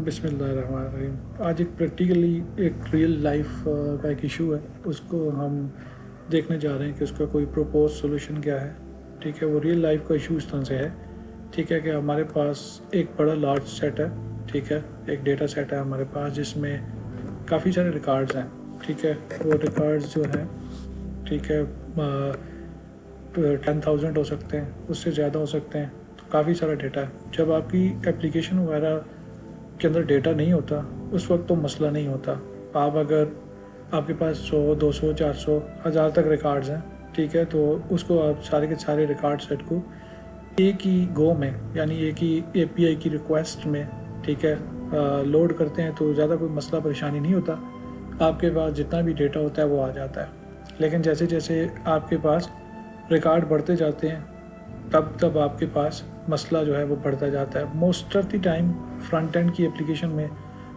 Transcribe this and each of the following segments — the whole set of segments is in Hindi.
बिस्मिल्लाहिर्रहमानिर्रहीम। आज एक प्रैक्टिकली एक रियल लाइफ का एक इशू है, उसको हम देखने जा रहे हैं कि उसका कोई प्रपोज सोल्यूशन क्या है। ठीक है, वो रियल लाइफ का इशू इस तरह से है। ठीक है कि हमारे पास एक बड़ा लार्ज सेट है। ठीक है, एक डेटा सेट है हमारे पास जिसमें काफ़ी सारे रिकॉर्ड्स हैं। ठीक है, वो रिकॉर्ड्स जो हैं, ठीक है, 10,000 हो सकते हैं, उससे ज़्यादा हो सकते हैं। तो काफ़ी सारा डेटा है। जब आपकी एप्लीकेशन वगैरह के अंदर डेटा नहीं होता उस वक्त तो मसला नहीं होता। आप अगर आपके पास 100, 200, 400, 1000 तक रिकॉर्ड्स हैं, ठीक है, तो उसको आप सारे के सारे रिकॉर्ड सेट को एक ही गो में, यानी एक ही एपीआई की रिक्वेस्ट में, ठीक है, लोड करते हैं तो ज़्यादा कोई मसला परेशानी नहीं होता। आपके पास जितना भी डेटा होता है वो आ जाता है। लेकिन जैसे जैसे आपके पास रिकॉर्ड बढ़ते जाते हैं तब तब आपके पास मसला जो है वो बढ़ता जाता है। Most of the time front end की एप्लीकेशन में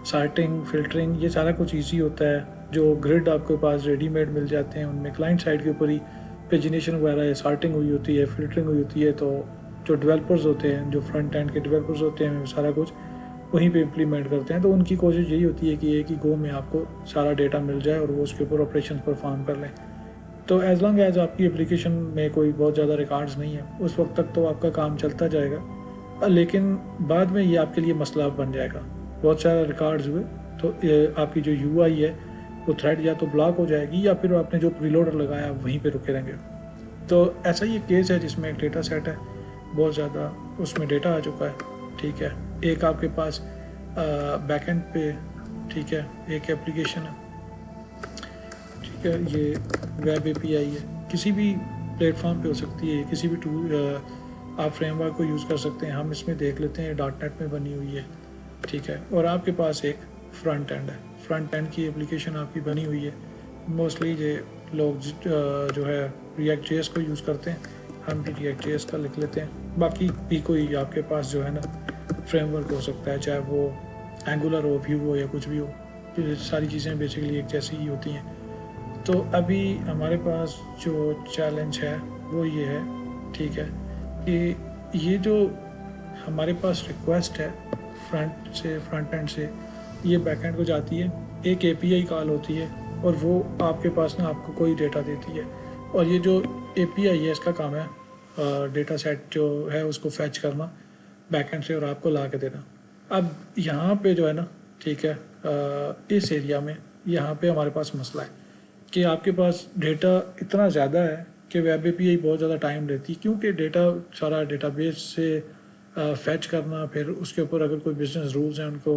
सार्टिंग, फिल्टरिंग, ये सारा कुछ इजी होता है। जो ग्रिड आपके पास रेडीमेड मिल जाते हैं उनमें क्लाइंट साइड के ऊपर ही पेजिनेशन वगैरह है, सार्टिंग हुई होती है, फिल्टरिंग हुई होती है। तो जो डेवलपर्स होते हैं, जो फ्रंट एंड के डेवलपर्स होते हैं, वो सारा कुछ वहीं पे इम्प्लीमेंट करते हैं। तो उनकी कोशिश यही होती है कि एक ही गो में आपको सारा डेटा मिल जाए और वो उसके ऊपर ऑपरेशन परफॉर्म कर लें। तो एज़ लॉन्ग एज आपकी एप्लीकेशन में कोई बहुत ज़्यादा रिकॉर्ड्स नहीं है उस वक्त तक तो आपका काम चलता जाएगा। लेकिन बाद में ये आपके लिए मसला बन जाएगा। बहुत सारे रिकॉर्ड्स हुए तो आपकी जो यूआई है वो थ्रेड या तो ब्लॉक हो जाएगी या फिर आपने जो प्रीलोडर लगाया वहीं पे रुके रहेंगे। तो ऐसा ही एक केस है जिसमें एक डेटा सेट है, बहुत ज़्यादा उसमें डेटा आ चुका है। ठीक है, एक आपके पास बैकएंड पे, ठीक है, एक एप्लीकेशन है, ठीक है, ये वेब एपीआई है, किसी भी प्लेटफॉर्म पे हो सकती है, किसी भी टूल आप फ्रेमवर्क को यूज़ कर सकते हैं। हम इसमें देख लेते हैं डॉटनेट में बनी हुई है। ठीक है, और आपके पास एक फ्रंट एंड है, फ्रंट एंड की एप्लीकेशन आपकी बनी हुई है। मोस्टली ये लोग जो है रिएक्ट जेएस को यूज़ करते हैं, हम भी रिएक्ट जेएस का लिख लेते हैं। बाकी भी कोई आपके पास जो है ना फ्रेमवर्क हो सकता है, चाहे वो एंगुलर हो, व्यू हो या कुछ भी हो, ये सारी चीज़ें बेसिकली एक जैसी ही होती हैं। तो अभी हमारे पास जो चैलेंज है वो ये है, ठीक है, कि ये जो हमारे पास रिक्वेस्ट है फ्रंट एंड से ये बैक एंड को जाती है, एक एपीआई कॉल होती है और वो आपके पास ना आपको कोई डेटा देती है। और ये जो एपीआई है इसका काम है डेटा सेट जो है उसको फैच करना बैक एंड से और आपको ला के देना। अब यहाँ पे जो है ना, ठीक है, इस एरिया में यहाँ पे हमारे पास मसला है कि आपके पास डेटा इतना ज़्यादा है कि वेब एपीआई बहुत ज़्यादा टाइम लेती है, क्योंकि डेटा सारा डेटाबेस से फैच करना, फिर उसके ऊपर अगर कोई बिजनेस रूल्स हैं उनको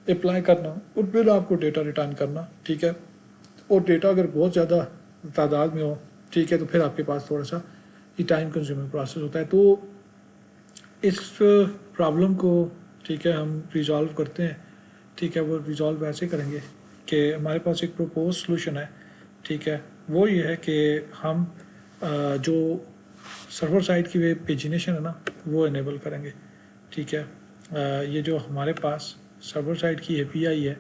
अप्लाई करना और फिर आपको डेटा रिटर्न करना। ठीक है, और डेटा अगर बहुत ज़्यादा तादाद में हो, ठीक है, तो फिर आपके पास थोड़ा सा ये टाइम कंज्यूमिंग प्रोसेस होता है। तो इस प्रॉब्लम को, ठीक है, हम रिजॉल्व करते हैं। ठीक है, वो रिजॉल्व ऐसे करेंगे कि हमारे पास एक प्रपोज सोल्यूशन है। ठीक है, वो ये है कि हम जो सर्वर साइड की वेब पेजिनेशन है ना वो इनेबल करेंगे। ठीक है, ये जो हमारे पास सर्वर साइड की एपीआई है,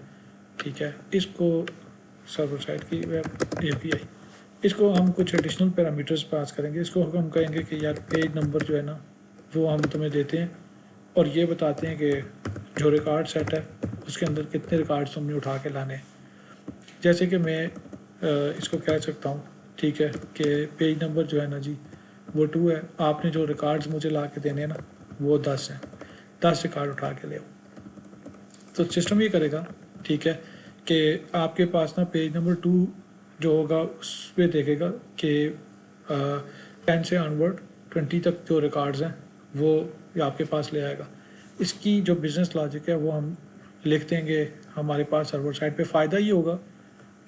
ठीक है, इसको सर्वर साइड की वेब एपीआई, इसको हम कुछ एडिशनल पैरामीटर्स पास करेंगे। इसको हम कहेंगे कि यार पेज नंबर जो है ना वो हम तुम्हें देते हैं और ये बताते हैं कि जो रिकॉर्ड सेट है उसके अंदर कितने रिकॉर्ड्स तुमने उठा के लाने। जैसे कि मैं इसको कह सकता हूँ, ठीक है, कि पेज नंबर जो है ना जी वो 2 है, आपने जो रिकॉर्ड्स मुझे ला के देने हैं ना वो 10 हैं, 10 रिकॉर्ड उठा के ले आओ। तो सिस्टम ये करेगा, ठीक है, कि आपके पास ना पेज नंबर 2 जो होगा उस पर देखेगा कि 10 से ऑनवर्ड 20 तक जो रिकॉर्ड्स हैं वो आपके पास ले आएगा। इसकी जो बिज़नेस लॉजिक है वो हम लिख देंगे हमारे पास सर्वर साइड पे। फ़ायदा ये होगा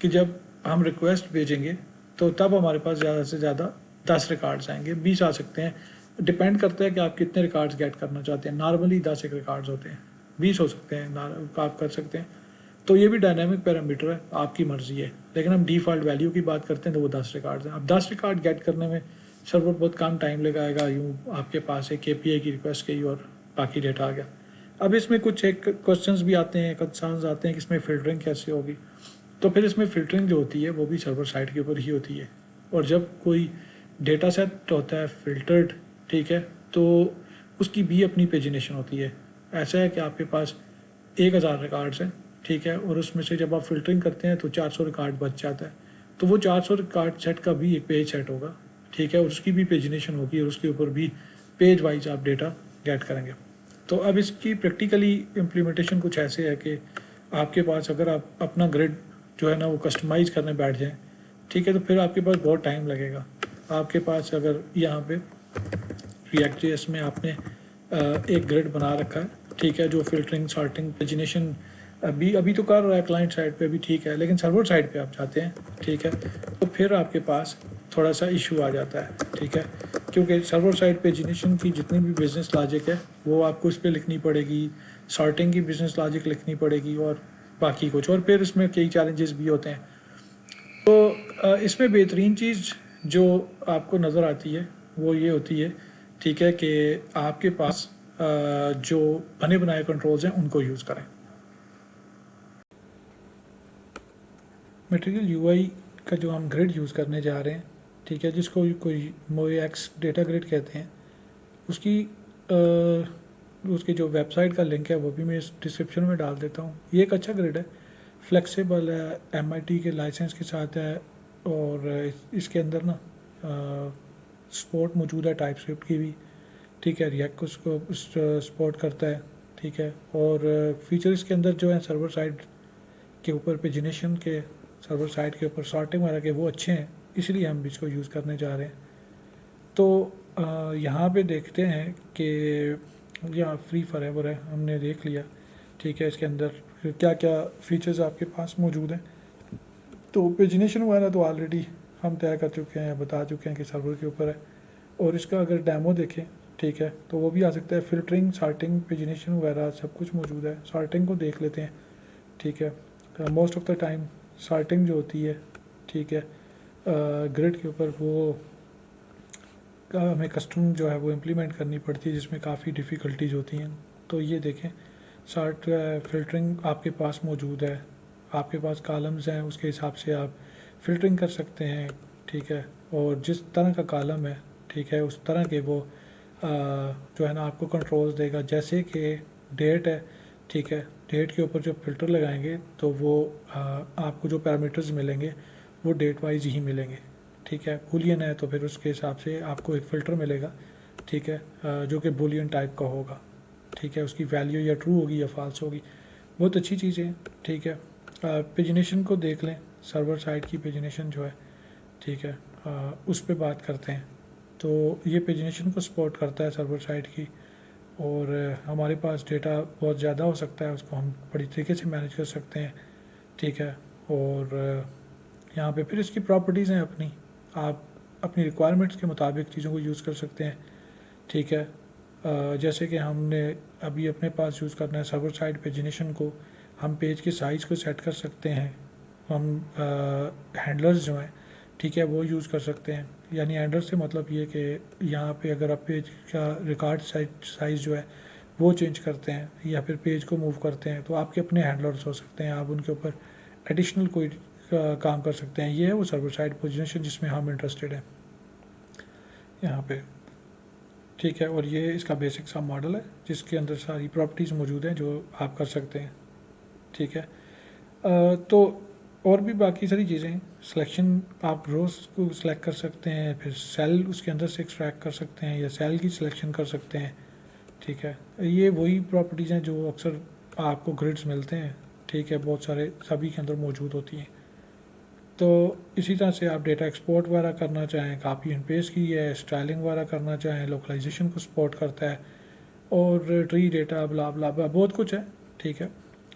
कि जब हम रिक्वेस्ट भेजेंगे तो तब हमारे पास ज़्यादा से ज़्यादा 10 रिकॉर्ड्स आएंगे, 20 आ सकते हैं, डिपेंड करता है कि आप कितने रिकॉर्ड्स गेट करना चाहते हैं। नॉर्मली 10 एक रिकॉर्ड्स होते हैं, 20 हो सकते हैं आप कर सकते हैं। तो ये भी डायनामिक पैरामीटर है, आपकी मर्ज़ी है। लेकिन हम डिफ़ॉल्ट वैल्यू की बात करते हैं तो वो 10 रिकॉर्ड्स हैं। अब 10 रिकॉर्ड गेट करने में सर्वर बहुत कम टाइम लगाएगा, यूँ आपके पास एक एपीआई की रिक्वेस्ट गई और बाकी डेटा आ गया। अब इसमें कुछ एक क्वेश्चंस भी आते हैं, कंसर्न्स आते हैं कि इसमें फ़िल्टरिंग कैसे होगी। तो फिर इसमें फ़िल्टरिंग जो होती है वो भी सर्वर साइड के ऊपर ही होती है। और जब कोई डेटा सेट होता है फ़िल्टर्ड, ठीक है, तो उसकी भी अपनी पेजिनेशन होती है। ऐसा है कि आपके पास 1000 रिकॉर्ड्स हैं, ठीक है, और उसमें से जब आप फ़िल्टरिंग करते हैं तो 400 रिकॉर्ड बच जाता है। तो वो 400 रिकॉर्ड सेट का भी एक पेज सेट होगा, ठीक है, और उसकी भी पेजिनेशन होगी और उसके ऊपर भी पेज वाइज आप डेटा गेट करेंगे। तो अब इसकी प्रैक्टिकली इम्प्लीमेंटेशन कुछ ऐसे है कि आपके पास अगर आप अपना ग्रिड जो है ना वो कस्टमाइज़ करने बैठ जाएँ, ठीक है, तो फिर आपके पास बहुत टाइम लगेगा। आपके पास अगर यहाँ पे React.js में आपने एक ग्रिड बना रखा है, ठीक है, जो फिल्टरिंग, सॉर्टिंग, पेजिनेशन अभी तो कर रहा है क्लाइंट साइड पे भी, ठीक है, लेकिन सर्वर साइड पे आप जाते हैं, ठीक है, तो फिर आपके पास थोड़ा सा इशू आ जाता है, ठीक है, क्योंकि सर्वर साइड पेजिनेशन की जितनी भी बिजनेस लॉजिक है वो आपको इस पर लिखनी पड़ेगी, सॉर्टिंग की बिजनेस लॉजिक लिखनी पड़ेगी और बाकी कुछ, और फिर इसमें कई चैलेंजेस भी होते हैं। तो इसमें बेहतरीन चीज़ जो आपको नज़र आती है वो ये होती है, ठीक है, कि आपके पास जो बने बनाए कंट्रोल्स हैं उनको यूज़ करें। मटेरियल यूआई का जो हम ग्रिड यूज़ करने जा रहे हैं, ठीक है, जिसको कोई MoEX डेटा ग्रिड कहते हैं, उसकी जो वेबसाइट का लिंक है वो भी मैं इस डिस्क्रिप्शन में डाल देता हूँ। ये एक अच्छा ग्रिड है, फ्लेक्सिबल है, MIT के लाइसेंस के साथ है, और इसके अंदर ना सपोर्ट मौजूद है टाइपस्क्रिप्ट की भी, ठीक है, रिएक्ट को उसको सपोर्ट करता है, ठीक है, और फीचर्स के अंदर जो है सर्वर साइड के ऊपर पेजिनेशन के, सर्वर साइड के ऊपर सॉर्टिंग वगैरह के वो अच्छे हैं, इसलिए हम भी इसको यूज़ करने जा रहे हैं। तो यहाँ पे देखते हैं कि यहाँ फ्री फॉरएवर है, हमने देख लिया, ठीक है, इसके अंदर क्या क्या फीचर्स आपके पास मौजूद हैं। तो पेजिनेशन वगैरह तो ऑलरेडी हम तय कर चुके हैं, बता चुके हैं कि सर्वर के ऊपर है, और इसका अगर डेमो देखें, ठीक है, तो वो भी आ सकता है। फ़िल्टरिंग, सॉर्टिंग, पेजिनेशन वगैरह सब कुछ मौजूद है। सॉर्टिंग को देख लेते हैं, ठीक है, most of the time sorting जो होती है, ठीक है, ग्रिड के ऊपर वो हमें कस्टम जो है वो इम्प्लीमेंट करनी पड़ती है, जिसमें काफ़ी डिफ़िकल्टीज होती हैं। तो ये देखें, सॉर्ट फ़िल्टरिंग आपके पास मौजूद है, आपके पास कॉलम्स हैं, उसके हिसाब से आप फ़िल्टरिंग कर सकते हैं, ठीक है, और जिस तरह का कॉलम है, ठीक है, उस तरह के वो जो है ना आपको कंट्रोल्स देगा। जैसे कि डेट है, ठीक है, डेट के ऊपर जो फ़िल्टर लगाएंगे तो वो आपको जो पैरामीटर्स मिलेंगे वो डेट वाइज ही मिलेंगे, ठीक है। बूलियन है तो फिर उसके हिसाब से आपको एक फ़िल्टर मिलेगा, ठीक है, जो कि बूलियन टाइप का होगा, ठीक है, उसकी वैल्यू या ट्रू होगी या फॉल्स होगी। बहुत अच्छी चीज़ें हैं, ठीक है। पेजिनेशन को देख लें, सर्वर साइड की पेजिनेशन जो है, ठीक है, उस पर बात करते हैं। तो ये पेजिनेशन को सपोर्ट करता है सर्वर साइड की, और हमारे पास डेटा बहुत ज़्यादा हो सकता है, उसको हम बड़ी तरीके से मैनेज कर सकते हैं, ठीक है। और यहाँ पे फिर इसकी प्रॉपर्टीज़ हैं अपनी, आप अपनी रिक्वायरमेंट्स के मुताबिक चीज़ों को यूज़ कर सकते हैं, ठीक है। जैसे कि हमने अभी अपने पास यूज़ करना है सर्वर साइड पेजिनेशन को, हम पेज के साइज़ को सेट कर सकते हैं, हम हैंडलर्स जो हैं, ठीक है, वो यूज़ कर सकते हैं। यानी हैंडलर से मतलब ये कि यहाँ पे अगर आप पेज का रिकॉर्ड साइज़ जो है वो चेंज करते हैं या फिर पेज को मूव करते हैं, तो आपके अपने हैंडलर्स हो सकते हैं, आप उनके ऊपर एडिशनल कोई काम कर सकते हैं। ये है वो सर्वर साइड पोजीशन जिसमें हम इंटरेस्टेड हैं यहाँ पे, ठीक है। और ये इसका बेसिक सा मॉडल है जिसके अंदर सारी प्रॉपर्टीज़ मौजूद हैं जो आप कर सकते हैं, ठीक है। तो और भी बाकी सारी चीज़ें हैं। सिलेक्शन, आप रोज़ को सिलेक्ट कर सकते हैं, फिर सेल उसके अंदर से एक्सट्रैक्ट कर सकते हैं या सेल की सिलेक्शन कर सकते हैं, ठीक है। ये वही प्रॉपर्टीज़ हैं जो अक्सर आपको ग्रिड्स मिलते हैं, ठीक है, बहुत सारे सभी के अंदर मौजूद होती हैं। तो इसी तरह से आप डेटा एक्सपोर्ट वगैरह करना चाहें, कॉपी एंड पेस्ट की है, स्टाइलिंग वगैरह करना चाहें, लोकलाइजेशन को सपोर्ट करता है, और ट्री डेटा ब्ला ब्ला ब्ला बहुत कुछ है, ठीक है।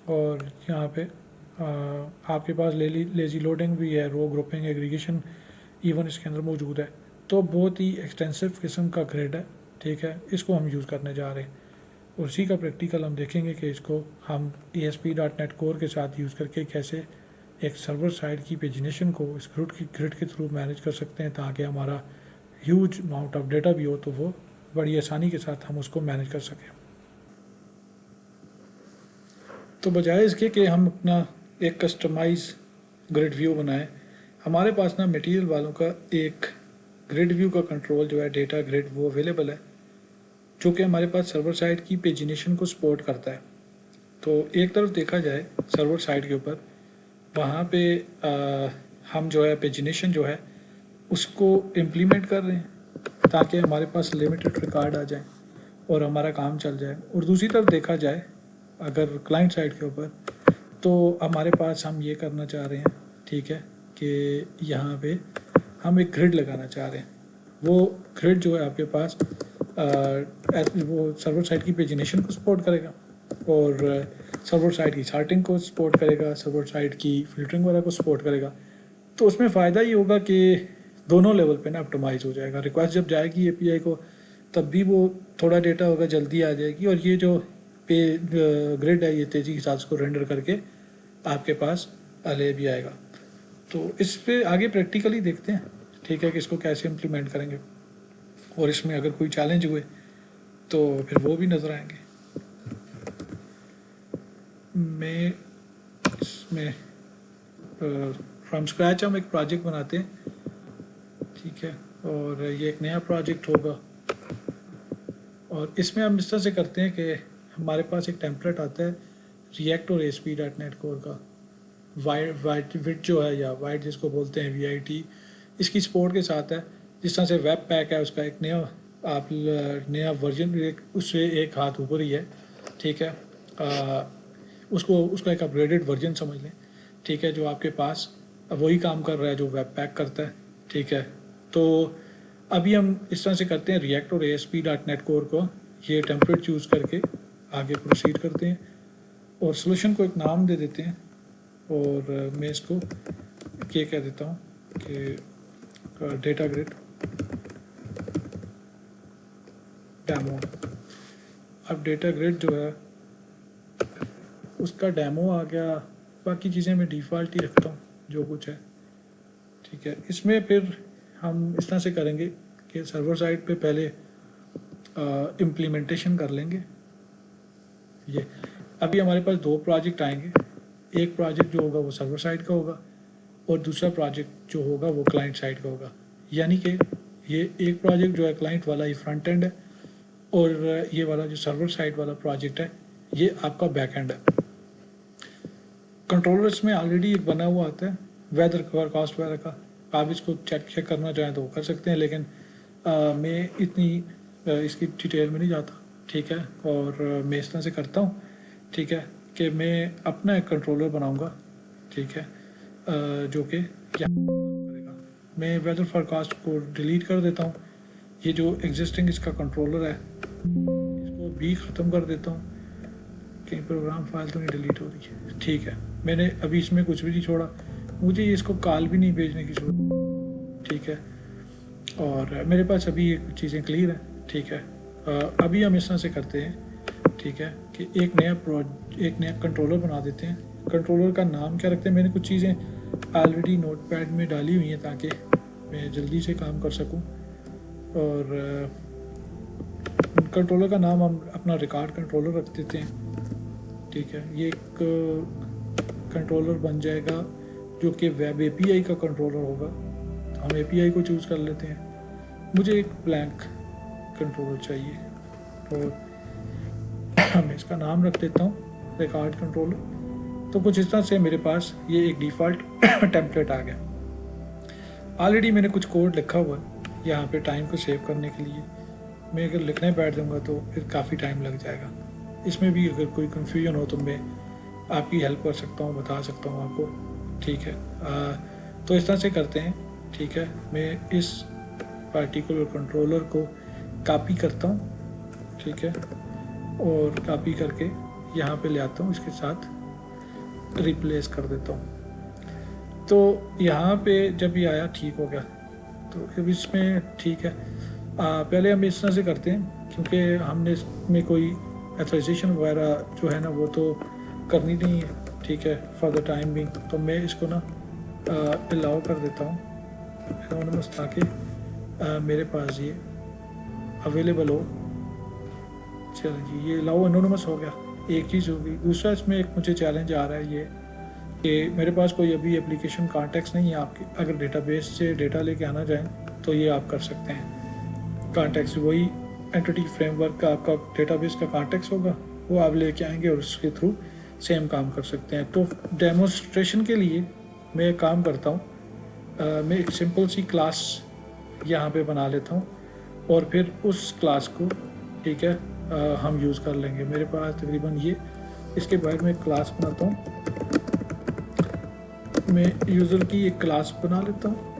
और यहाँ पे आपके पास लेजी लोडिंग भी है, रो ग्रुपिंग, एग्रीगेशन इवन इसके अंदर मौजूद है। तो बहुत ही एक्सटेंसिव किस्म का ग्रिड है, ठीक है, इसको हम यूज़ करने जा रहे हैं। और उसी का प्रैक्टिकल हम देखेंगे कि इसको हम ASP.NET कोर के साथ यूज़ करके कैसे एक सर्वर साइड की पेजिनेशन को इस ग्रिड के थ्रू मैनेज कर सकते हैं, ताकि हमारा ह्यूज अमाउंट ऑफ डेटा भी हो तो वो बड़ी आसानी के साथ हम उसको मैनेज कर सकें। तो बजाय इसके कि हम अपना एक कस्टमाइज ग्रिड व्यू बनाएं, हमारे पास ना मटेरियल वालों का एक ग्रिड व्यू का कंट्रोल जो है, डेटा ग्रिड, वो अवेलेबल है, जो कि हमारे पास सर्वर साइड की पेजिनेशन को सपोर्ट करता है। तो एक तरफ देखा जाए सर्वर साइड के ऊपर, वहाँ पे हम जो है पेजिनेशन जो है उसको इम्प्लीमेंट कर रहे हैं ताकि हमारे पास लिमिटेड रिकॉर्ड आ जाए और हमारा काम चल जाए। और दूसरी तरफ देखा जाए अगर क्लाइंट साइड के ऊपर, तो हमारे पास हम ये करना चाह रहे हैं, ठीक है, कि यहाँ पे हम एक ग्रिड लगाना चाह रहे हैं। वो ग्रिड जो है आपके पास वो सर्वर साइड की पेजिनेशन को सपोर्ट करेगा और सर्वर साइड की चार्टिंग को सपोर्ट करेगा, सर्वर साइड की फिल्टरिंग वगैरह को सपोर्ट करेगा। तो उसमें फ़ायदा ये होगा कि दोनों लेवल पे ना ऑप्टिमाइज़ हो जाएगा। रिक्वेस्ट जब जाएगी एपीआई को तब भी वो थोड़ा डेटा होगा जल्दी आ जाएगी, और ये जो पे ग्रिड है ये तेज़ी के साथ उसको रेंडर करके आपके पास ले भी आएगा। तो इस पे आगे प्रैक्टिकली देखते हैं, ठीक है, कि इसको कैसे इम्प्लीमेंट करेंगे, और इसमें अगर कोई चैलेंज हुए तो फिर वो भी नज़र आएंगे। मैं इसमें फ्रॉम स्क्रैच हम एक प्रोजेक्ट बनाते हैं, ठीक है, और ये एक नया प्रोजेक्ट होगा। और इसमें हम इस तरह से करते हैं कि हमारे पास एक टेम्पलेट आता है रिएक्ट और ASP.NET कोर का, वाइट विट जो है, या वाइट जिसको बोलते हैं VIT, इसकी सपोर्ट के साथ है। जिस तरह से वेब पैक है उसका एक नया वर्जन उससे एक हाथ ऊपर ही है, ठीक है, उसका एक अपग्रेडेड वर्जन समझ लें, ठीक है, जो आपके पास वही काम कर रहा है जो वेब पैक करता है, ठीक है। तो अभी हम इस तरह से करते हैं, रिएक्ट और ASP.NET कोर को ये टेम्पलेट चूज़ करके आगे प्रोसीड करते हैं और सोल्यूशन को एक नाम दे देते हैं। और मैं इसको ये कह देता हूँ कि डेटा ग्रिड डेमो। अब डेटा ग्रिड जो है उसका डेमो आ गया, बाकी चीज़ें मैं डिफ़ॉल्ट ही रखता हूँ जो कुछ है, ठीक है। इसमें फिर हम इस तरह से करेंगे कि सर्वर साइड पे पहले इम्प्लीमेंटेशन कर लेंगे। ये अभी हमारे पास दो प्रोजेक्ट आएंगे, एक प्रोजेक्ट जो होगा वो सर्वर साइड का होगा और दूसरा प्रोजेक्ट जो होगा वो क्लाइंट साइड का होगा। यानी कि ये एक प्रोजेक्ट जो है क्लाइंट वाला ही फ्रंट एंड है, और ये वाला जो सर्वर साइड वाला प्रोजेक्ट है ये आपका बैक एंड है। कंट्रोलर्स में ऑलरेडी एक बना हुआ आता है वेदर फोरकास्ट वगैरह का, आप इसको चेक करना चाहें तो वो कर सकते हैं, लेकिन मैं इतनी इसकी डिटेल में नहीं जाता, ठीक है। और मैं इस तरह से करता हूँ, ठीक है, कि मैं अपना एक कंट्रोलर बनाऊंगा, ठीक है, जो कि क्या करेगा। मैं वेदर फोरकास्ट को डिलीट कर देता हूँ, ये जो एग्जिस्टिंग इसका कंट्रोलर है इसको भी ख़त्म कर देता हूँ। कहीं प्रोग्राम फाइल तो नहीं डिलीट हो रही है, ठीक है, मैंने अभी इसमें कुछ भी नहीं छोड़ा, मुझे इसको कॉल भी नहीं भेजने की जरूरत, ठीक है। और मेरे पास अभी ये कुछ चीज़ें क्लियर हैं, ठीक है। अभी हम इस तरह से करते हैं, ठीक है, कि एक नया कंट्रोलर बना देते हैं। कंट्रोलर का नाम क्या रखते हैं, मैंने कुछ चीज़ें ऑलरेडी नोटपैड में डाली हुई हैं ताकि मैं जल्दी से काम कर सकूं। और कंट्रोलर का नाम हम अपना रिकॉर्ड कंट्रोलर रख देते हैं, ठीक है। ये एक कंट्रोलर बन जाएगा जो कि वेब API का कंट्रोलर होगा, तो हम API को चूज़ कर लेते हैं। मुझे एक ब्लैंक कंट्रोलर चाहिए, तो मैं इसका नाम रख देता हूँ रिकॉर्ड कंट्रोलर। तो कुछ इस तरह से मेरे पास ये एक डिफ़ॉल्ट टेम्पलेट आ गया। ऑलरेडी मैंने कुछ कोड लिखा हुआ है यहाँ पे टाइम को सेव करने के लिए। मैं अगर लिखने बैठ जाऊँगा तो फिर काफ़ी टाइम लग जाएगा। इसमें भी अगर कोई कन्फ्यूजन हो तो मैं आपकी हेल्प कर सकता हूँ, बता सकता हूँ आपको, ठीक है। तो इस तरह से करते हैं, ठीक है। मैं इस पार्टिकुलर कंट्रोलर को कॉपी करता हूँ, ठीक है, और कॉपी करके यहाँ पे ले आता हूँ, इसके साथ रिप्लेस कर देता हूँ। तो यहाँ पे जब ये आया ठीक हो गया, तो अब इसमें ठीक है। पहले हम इस तरह से करते हैं क्योंकि हमने इसमें कोई एथराइजेशन वगैरह जो है ना वो तो करनी नहीं है, ठीक है, फॉर द टाइम बिंग। तो मैं इसको ना अलाउ कर देता हूँ एनोनिमस, ताकि मेरे पास ये अवेलेबल हो। चलिए ये अलाउ एनोनिमस हो गया, एक चीज़ होगी। दूसरा इसमें एक मुझे चैलेंज आ रहा है ये कि मेरे पास कोई अभी एप्लीकेशन कॉन्टेक्स्ट नहीं है आपकी। अगर डेटाबेस से डेटा लेके आना चाहें तो ये आप कर सकते हैं। कॉन्टेक्स्ट वही एंटिटी फ्रेमवर्क का आपका डेटाबेस का कॉन्टेक्स्ट होगा, वो आप लेके आएंगे और उसके थ्रू सेम काम कर सकते हैं। तो डेमोन्स्ट्रेशन के लिए मैं एक काम करता हूँ, मैं एक सिंपल सी क्लास यहाँ पे बना लेता हूँ और फिर उस क्लास को, ठीक है, हम यूज़ कर लेंगे। मेरे पास तकरीबन ये, इसके बाद मैं क्लास बनाता हूँ, मैं यूज़र की एक क्लास बना लेता हूँ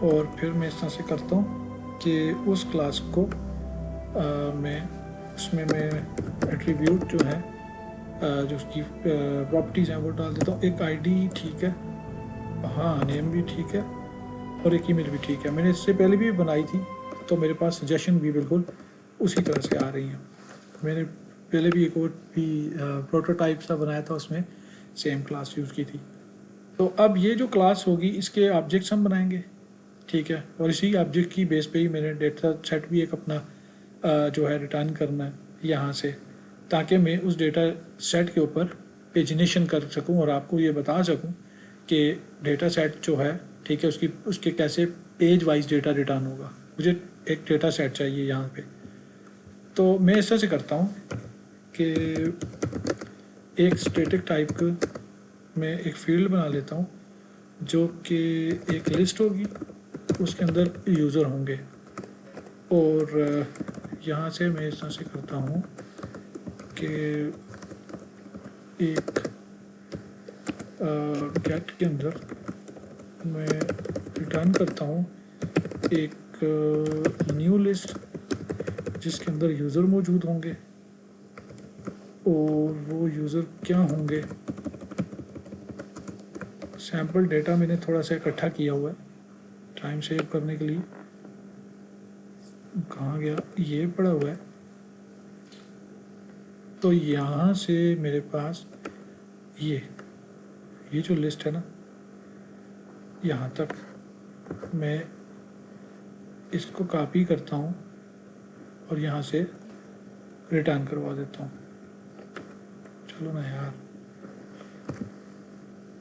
और फिर मैं इस तरह से करता हूँ कि उस क्लास को मैं उसमें मैं एट्रीब्यूट जो है जो उसकी प्रॉपर्टीज़ हैं वो डाल देता हूँ। एक आईडी ठीक है, हाँ नेम भी ठीक है और एक ईमेल भी ठीक है। मैंने इससे पहले भी बनाई थी तो मेरे पास सजेशन भी बिल्कुल उसी तरह से आ रही हैं। मैंने पहले भी एक और भी प्रोटोटाइप सा बनाया था, उसमें सेम क्लास यूज़ की थी। तो अब ये जो क्लास होगी इसके ऑब्जेक्ट्स हम बनाएंगे, ठीक है, और इसी ऑब्जेक्ट की बेस पे ही मैंने डेटा सेट भी एक अपना जो है रिटर्न करना है यहाँ से, ताकि मैं उस डेटा सेट के ऊपर पेजिनेशन कर सकूँ और आपको ये बता सकूँ कि डेटा सेट जो है, ठीक है, उसके कैसे पेज वाइज डेटा रिटर्न होगा। मुझे एक डेटा सेट चाहिए यहाँ पे, तो मैं इस तरह से करता हूँ कि एक स्टैटिक टाइप का मैं एक फील्ड बना लेता हूँ जो कि एक लिस्ट होगी, उसके अंदर यूज़र होंगे और यहाँ से मैं इस तरह से करता हूँ कि एक गेट के अंदर मैं रिटर्न करता हूँ एक न्यू लिस्ट जिसके अंदर यूज़र मौजूद होंगे और वो यूज़र क्या होंगे। सैम्पल डेटा मैंने थोड़ा सा इकट्ठा किया हुआ है टाइम सेव करने के लिए। कहाँ गया, ये पड़ा हुआ है। तो यहाँ से मेरे पास ये जो लिस्ट है ना, यहाँ तक मैं इसको कॉपी करता हूँ और यहाँ से रिटर्न करवा देता हूँ। चलो ना यार,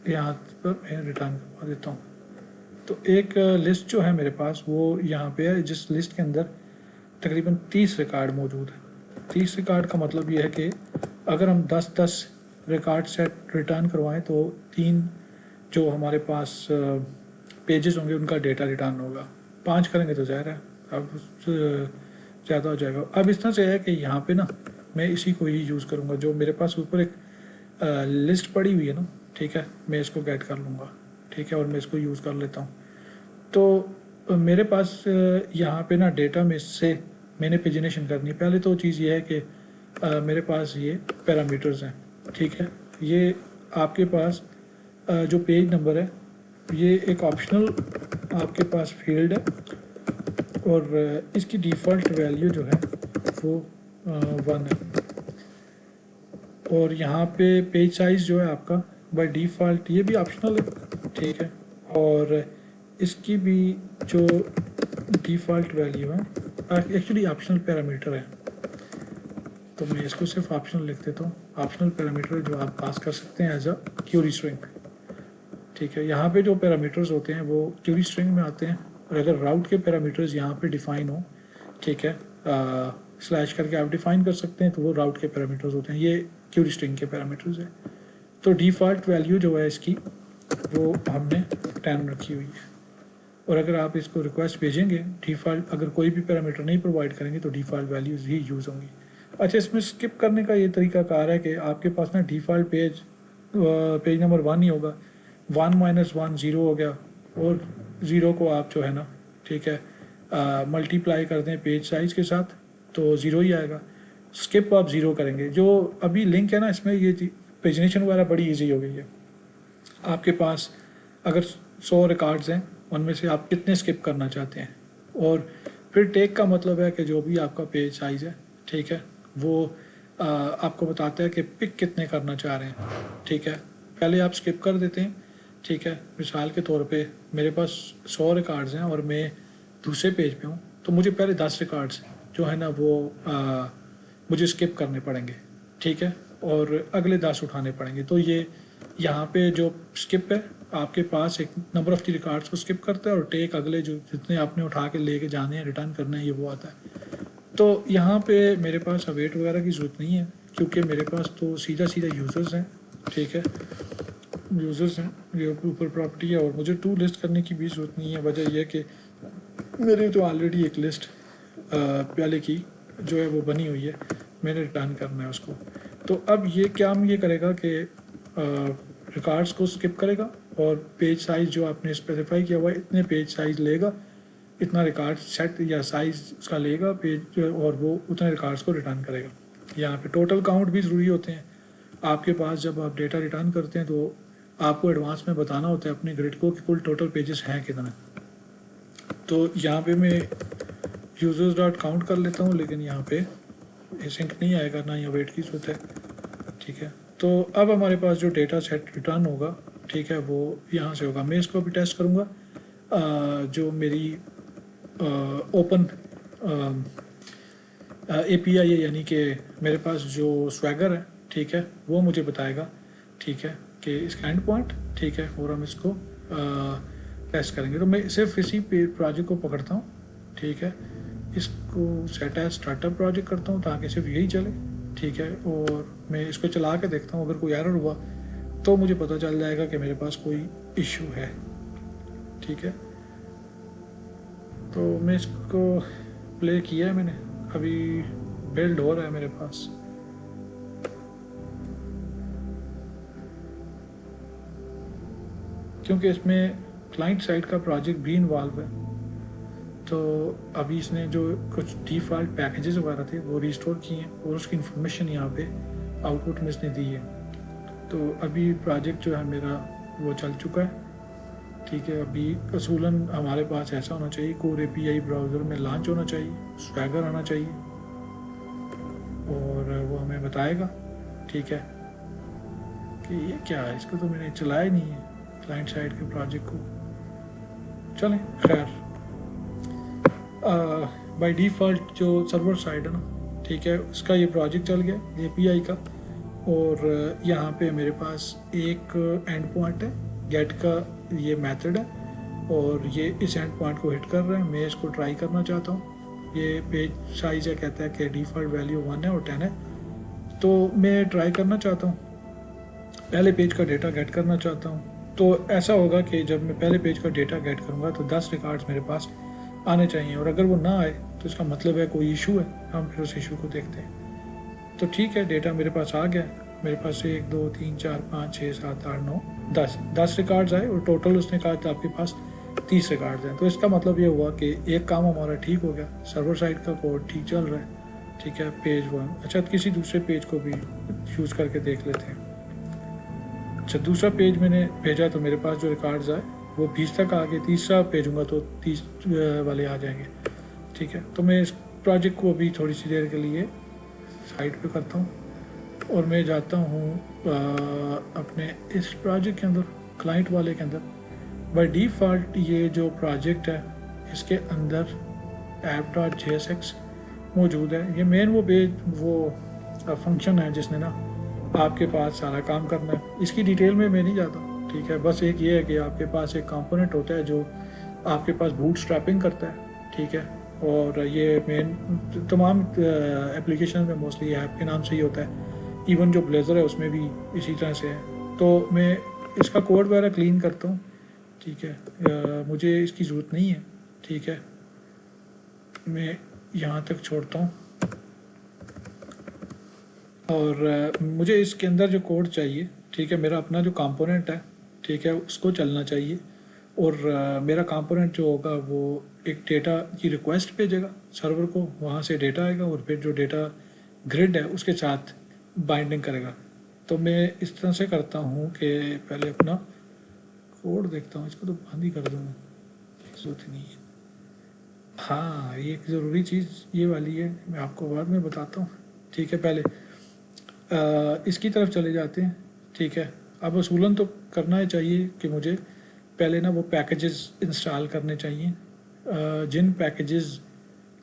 यहाँ पर मैं रिटर्न करवा देता हूँ। तो एक लिस्ट जो है मेरे पास वो यहाँ पे है, जिस लिस्ट के अंदर तकरीबन 30 रिकॉर्ड मौजूद है। 30 रिकॉर्ड का मतलब ये है कि अगर हम 10-10 रिकॉर्ड सेट रिटर्न करवाएं तो 3 जो हमारे पास पेजेस होंगे उनका डेटा रिटर्न होगा। 5 करेंगे तो ज़्यादा है, अब ज़्यादा हो जाएगा। अब इस तरह से है कि यहाँ पे ना मैं इसी को ही यूज़ करूँगा, जो मेरे पास ऊपर एक लिस्ट पड़ी हुई है ना, ठीक है, मैं इसको गेट कर लूँगा, ठीक है, और मैं इसको यूज़ कर लेता हूँ। तो मेरे पास यहाँ पे ना डेटा में से मैंने पेजिनेशन करनी है। पहले तो चीज़ ये है कि मेरे पास ये पैरामीटर्स हैं, ठीक है। ये आपके पास जो पेज नंबर है ये एक ऑप्शनल आपके पास फील्ड है और इसकी डिफ़ॉल्ट वैल्यू जो है वो 1 है। और यहाँ पे पेज साइज़ जो है आपका बाय डिफ़ॉल्ट ये भी ऑप्शनल है, ठीक है, और इसकी भी जो डिफ़ॉल्ट वैल्यू है एक्चुअली ऑप्शनल पैरामीटर है, तो मैं इसको सिर्फ ऑप्शनल लिख देता हूँ। ऑप्शनल पैरामीटर जो आप पास कर सकते हैं एज अ क्यूरी स्ट्रिंग, ठीक है। यहाँ पे जो पैरामीटर्स होते हैं वो क्यूरी स्ट्रिंग में आते हैं और अगर राउट के पैरामीटर्स यहाँ पे डिफ़ाइन हो, ठीक है, स्लैश करके आप डिफ़ाइन कर सकते हैं, तो वो राउट के पैरामीटर्स होते हैं। ये क्यूरी स्ट्रिंग के पैरामीटर्स है। तो डिफ़ॉल्ट वैल्यू जो है इसकी वो हमने 10 रखी हुई है और अगर आप इसको रिक्वेस्ट भेजेंगे डिफ़ॉल्ट, अगर कोई भी पैरामीटर नहीं प्रोवाइड करेंगे तो डिफ़ॉल्ट वैल्यूज़ ही यूज़ होंगी। अच्छा, इसमें स्किप करने का ये तरीका कार है कि आपके पास ना डिफ़ॉल्ट पेज नंबर 1 ही होगा, 1 - 1 0 हो गया और 0 को आप जो है ना, ठीक है, मल्टीप्लाई कर दें पेज साइज़ के साथ तो 0 ही आएगा। स्किप आप 0 करेंगे। जो अभी लिंक है ना इसमें, ये पेजिनेशन वगैरह बड़ी ईजी हो गई है। आपके पास अगर 100 रिकॉर्ड्स हैं उनमें से आप कितने स्किप करना चाहते हैं, और फिर टेक का मतलब है कि जो भी आपका पेज साइज़ है, ठीक है, वो आपको बताता है कि पिक कितने करना चाह रहे हैं, ठीक है। पहले आप स्किप कर देते हैं, ठीक है। मिसाल के तौर पे मेरे पास 100 रिकॉर्ड्स हैं और मैं दूसरे पेज पे हूँ, तो मुझे पहले 10 रिकॉर्ड्स जो है ना वो मुझे स्किप करने पड़ेंगे, ठीक है, और अगले 10 उठाने पड़ेंगे। तो ये यहाँ पे जो स्किप है आपके पास एक नंबर ऑफ़ द रिकॉर्ड्स को स्किप करता है और टेक अगले जो जितने आपने उठा के लेके जाने हैं, रिटर्न करना है, ये वो आता है। तो यहाँ पे मेरे पास अवेट वगैरह की ज़रूरत नहीं है क्योंकि मेरे पास तो सीधा सीधा यूज़र्स हैं, ठीक है, यूज़र्स हैं, ये ऊपर प्रॉपर्टी है, और मुझे टू लिस्ट करने की भी ज़रूरत नहीं है। वजह यह है कि मेरी तो ऑलरेडी एक लिस्ट पहले की जो है वो बनी हुई है, मैंने रिटर्न करना है उसको। तो अब ये क्या हम ये करेगा कि रिकॉर्ड्स को स्किप करेगा और पेज साइज़ जो आपने स्पेसिफाई किया हुआ है इतने पेज साइज़ लेगा, इतना रिकॉर्ड सेट या साइज़ उसका लेगा पेज, और वो उतने रिकॉर्ड्स को रिटर्न करेगा। यहाँ पे टोटल काउंट भी ज़रूरी होते हैं आपके पास। जब आप डेटा रिटर्न करते हैं तो आपको एडवांस में बताना होता है अपने ग्रिड को कि कुल टोटल पेजेस हैं कितने। तो यहाँ पे मैं यूजर्स डॉट काउंट कर लेता हूँ, लेकिन यहाँ पे सिंक नहीं आएगा, ना यहाँ वेट की जरूरत है, ठीक है। तो अब हमारे पास जो डेटा सेट रिटर्न होगा, ठीक है, वो यहाँ से होगा। मैं इसको भी टेस्ट करूँगा, जो मेरी ओपन API है, यानी कि मेरे पास जो स्वैगर है, ठीक है, वो मुझे बताएगा, ठीक है, कि इसका एंड पॉइंट, ठीक है, और हम इसको टेस्ट करेंगे। तो मैं सिर्फ इसी प्रोजेक्ट को पकड़ता हूँ, ठीक है, इसको सेट एज स्टार्टअप प्रोजेक्ट करता हूँ ताकि सिर्फ यही चले, ठीक है, और मैं इसको चला के देखता हूँ। अगर कोई एरर हुआ तो मुझे पता चल जाएगा कि मेरे पास कोई इशू है, ठीक है। तो मैं इसको प्ले किया है मैंने, अभी बिल्ड हो रहा है मेरे पास। क्योंकि इसमें क्लाइंट साइड का प्रोजेक्ट भी इन्वॉल्व है, तो अभी इसने जो कुछ डिफ़ॉल्ट पैकेजेस वगैरह थे वो रिस्टोर किए हैं, और उसकी इन्फॉर्मेशन यहाँ पे आउटपुट में इसने दी है। तो अभी प्रोजेक्ट जो है मेरा वो चल चुका है, ठीक है। अभी असूलन हमारे पास ऐसा होना चाहिए, कोर API ब्राउज़र में लॉन्च होना चाहिए, स्वैगर आना चाहिए, और वो हमें बताएगा, ठीक है, कि ये क्या है। इसको तो मैंने चलाया ही नहीं है क्लाइंट साइड के प्रोजेक्ट को। चलें, खैर, बाय डिफ़ॉल्ट जो सर्वर साइड है ना, ठीक है, उसका ये प्रोजेक्ट चल गया API का, और यहाँ पे मेरे पास एक एंड पॉइंट है, गेट का ये मेथड है, और ये इस एंड पॉइंट को हिट कर रहा है। मैं इसको ट्राई करना चाहता हूँ। ये पेज साइज़ है, कहता है कि डिफ़ॉल्ट वैल्यू 1 है और 10 है, तो मैं ट्राई करना चाहता हूँ, पहले पेज का डेटा गेट करना चाहता हूँ। तो ऐसा होगा कि जब मैं पहले पेज का डेटा गेट करूँगा तो 10 रिकॉर्ड्स मेरे पास आने चाहिए, और अगर वो ना आए तो इसका मतलब है कोई इशू है। हम फिर उस इशू को देखते हैं। तो ठीक है, डेटा मेरे पास आ गया। मेरे पास 1 2 3 4 5 6 7 8 9 10 रिकॉर्ड्स आए, और टोटल उसने कहा था आपके पास 30 रिकॉर्ड्स हैं। तो इसका मतलब ये हुआ कि एक काम हमारा ठीक हो गया, सर्वर साइड का कोड ठीक चल रहा है, ठीक है, पेज 1। अच्छा, किसी दूसरे पेज को भी यूज़ करके देख लेते हैं। अच्छा, दूसरा पेज मैंने भेजा तो मेरे पास जो रिकॉर्ड्स आए वो 20 तक आ गए। तीसरा भेजूँगा तो 30 वाले आ जाएंगे, ठीक है। तो मैं इस प्रोजेक्ट को अभी थोड़ी सी देर के लिए साइड पे करता हूँ, और मैं जाता हूँ अपने इस प्रोजेक्ट के अंदर, क्लाइंट वाले के अंदर। बाय डिफ़ॉल्ट ये जो प्रोजेक्ट है इसके अंदर app.jsx मौजूद है। ये मेन वो फंक्शन है जिसने ना आपके पास सारा काम करना है। इसकी डिटेल में मैं नहीं जाता, ठीक है। बस एक ये है कि आपके पास एक कंपोनेंट होता है जो आपके पास बूटस्ट्रैपिंग करता है, ठीक है, और ये मेन तमाम एप्लीकेशन में मोस्टली ऐप के नाम से ही होता है। इवन जो ब्लेज़र है उसमें भी इसी तरह से है। तो मैं इसका कोड वगैरह क्लीन करता हूँ, ठीक है, मुझे इसकी ज़रूरत नहीं है, ठीक है, मैं यहाँ तक छोड़ता हूँ। और मुझे इसके अंदर जो कोड चाहिए, ठीक है, मेरा अपना जो कंपोनेंट है, ठीक है, उसको चलना चाहिए। और मेरा कंपोनेंट जो होगा वो एक डेटा की रिक्वेस्ट भेजेगा सर्वर को, वहाँ से डेटा आएगा, और फिर जो डेटा ग्रिड है उसके साथ बाइंडिंग करेगा। तो मैं इस तरह से करता हूँ कि पहले अपना कोड देखता हूँ, इसको तो बंद ही कर दूँगा, ज़रूरत नहीं है। हाँ, ये एक ज़रूरी चीज़ ये वाली है, मैं आपको बाद में बताता हूँ, ठीक है। पहले इसकी तरफ चले जाते हैं, ठीक है। अब असूलन तो करना ही चाहिए कि मुझे पहले ना वो पैकेजेस इंस्टॉल करने चाहिए, जिन पैकेजेस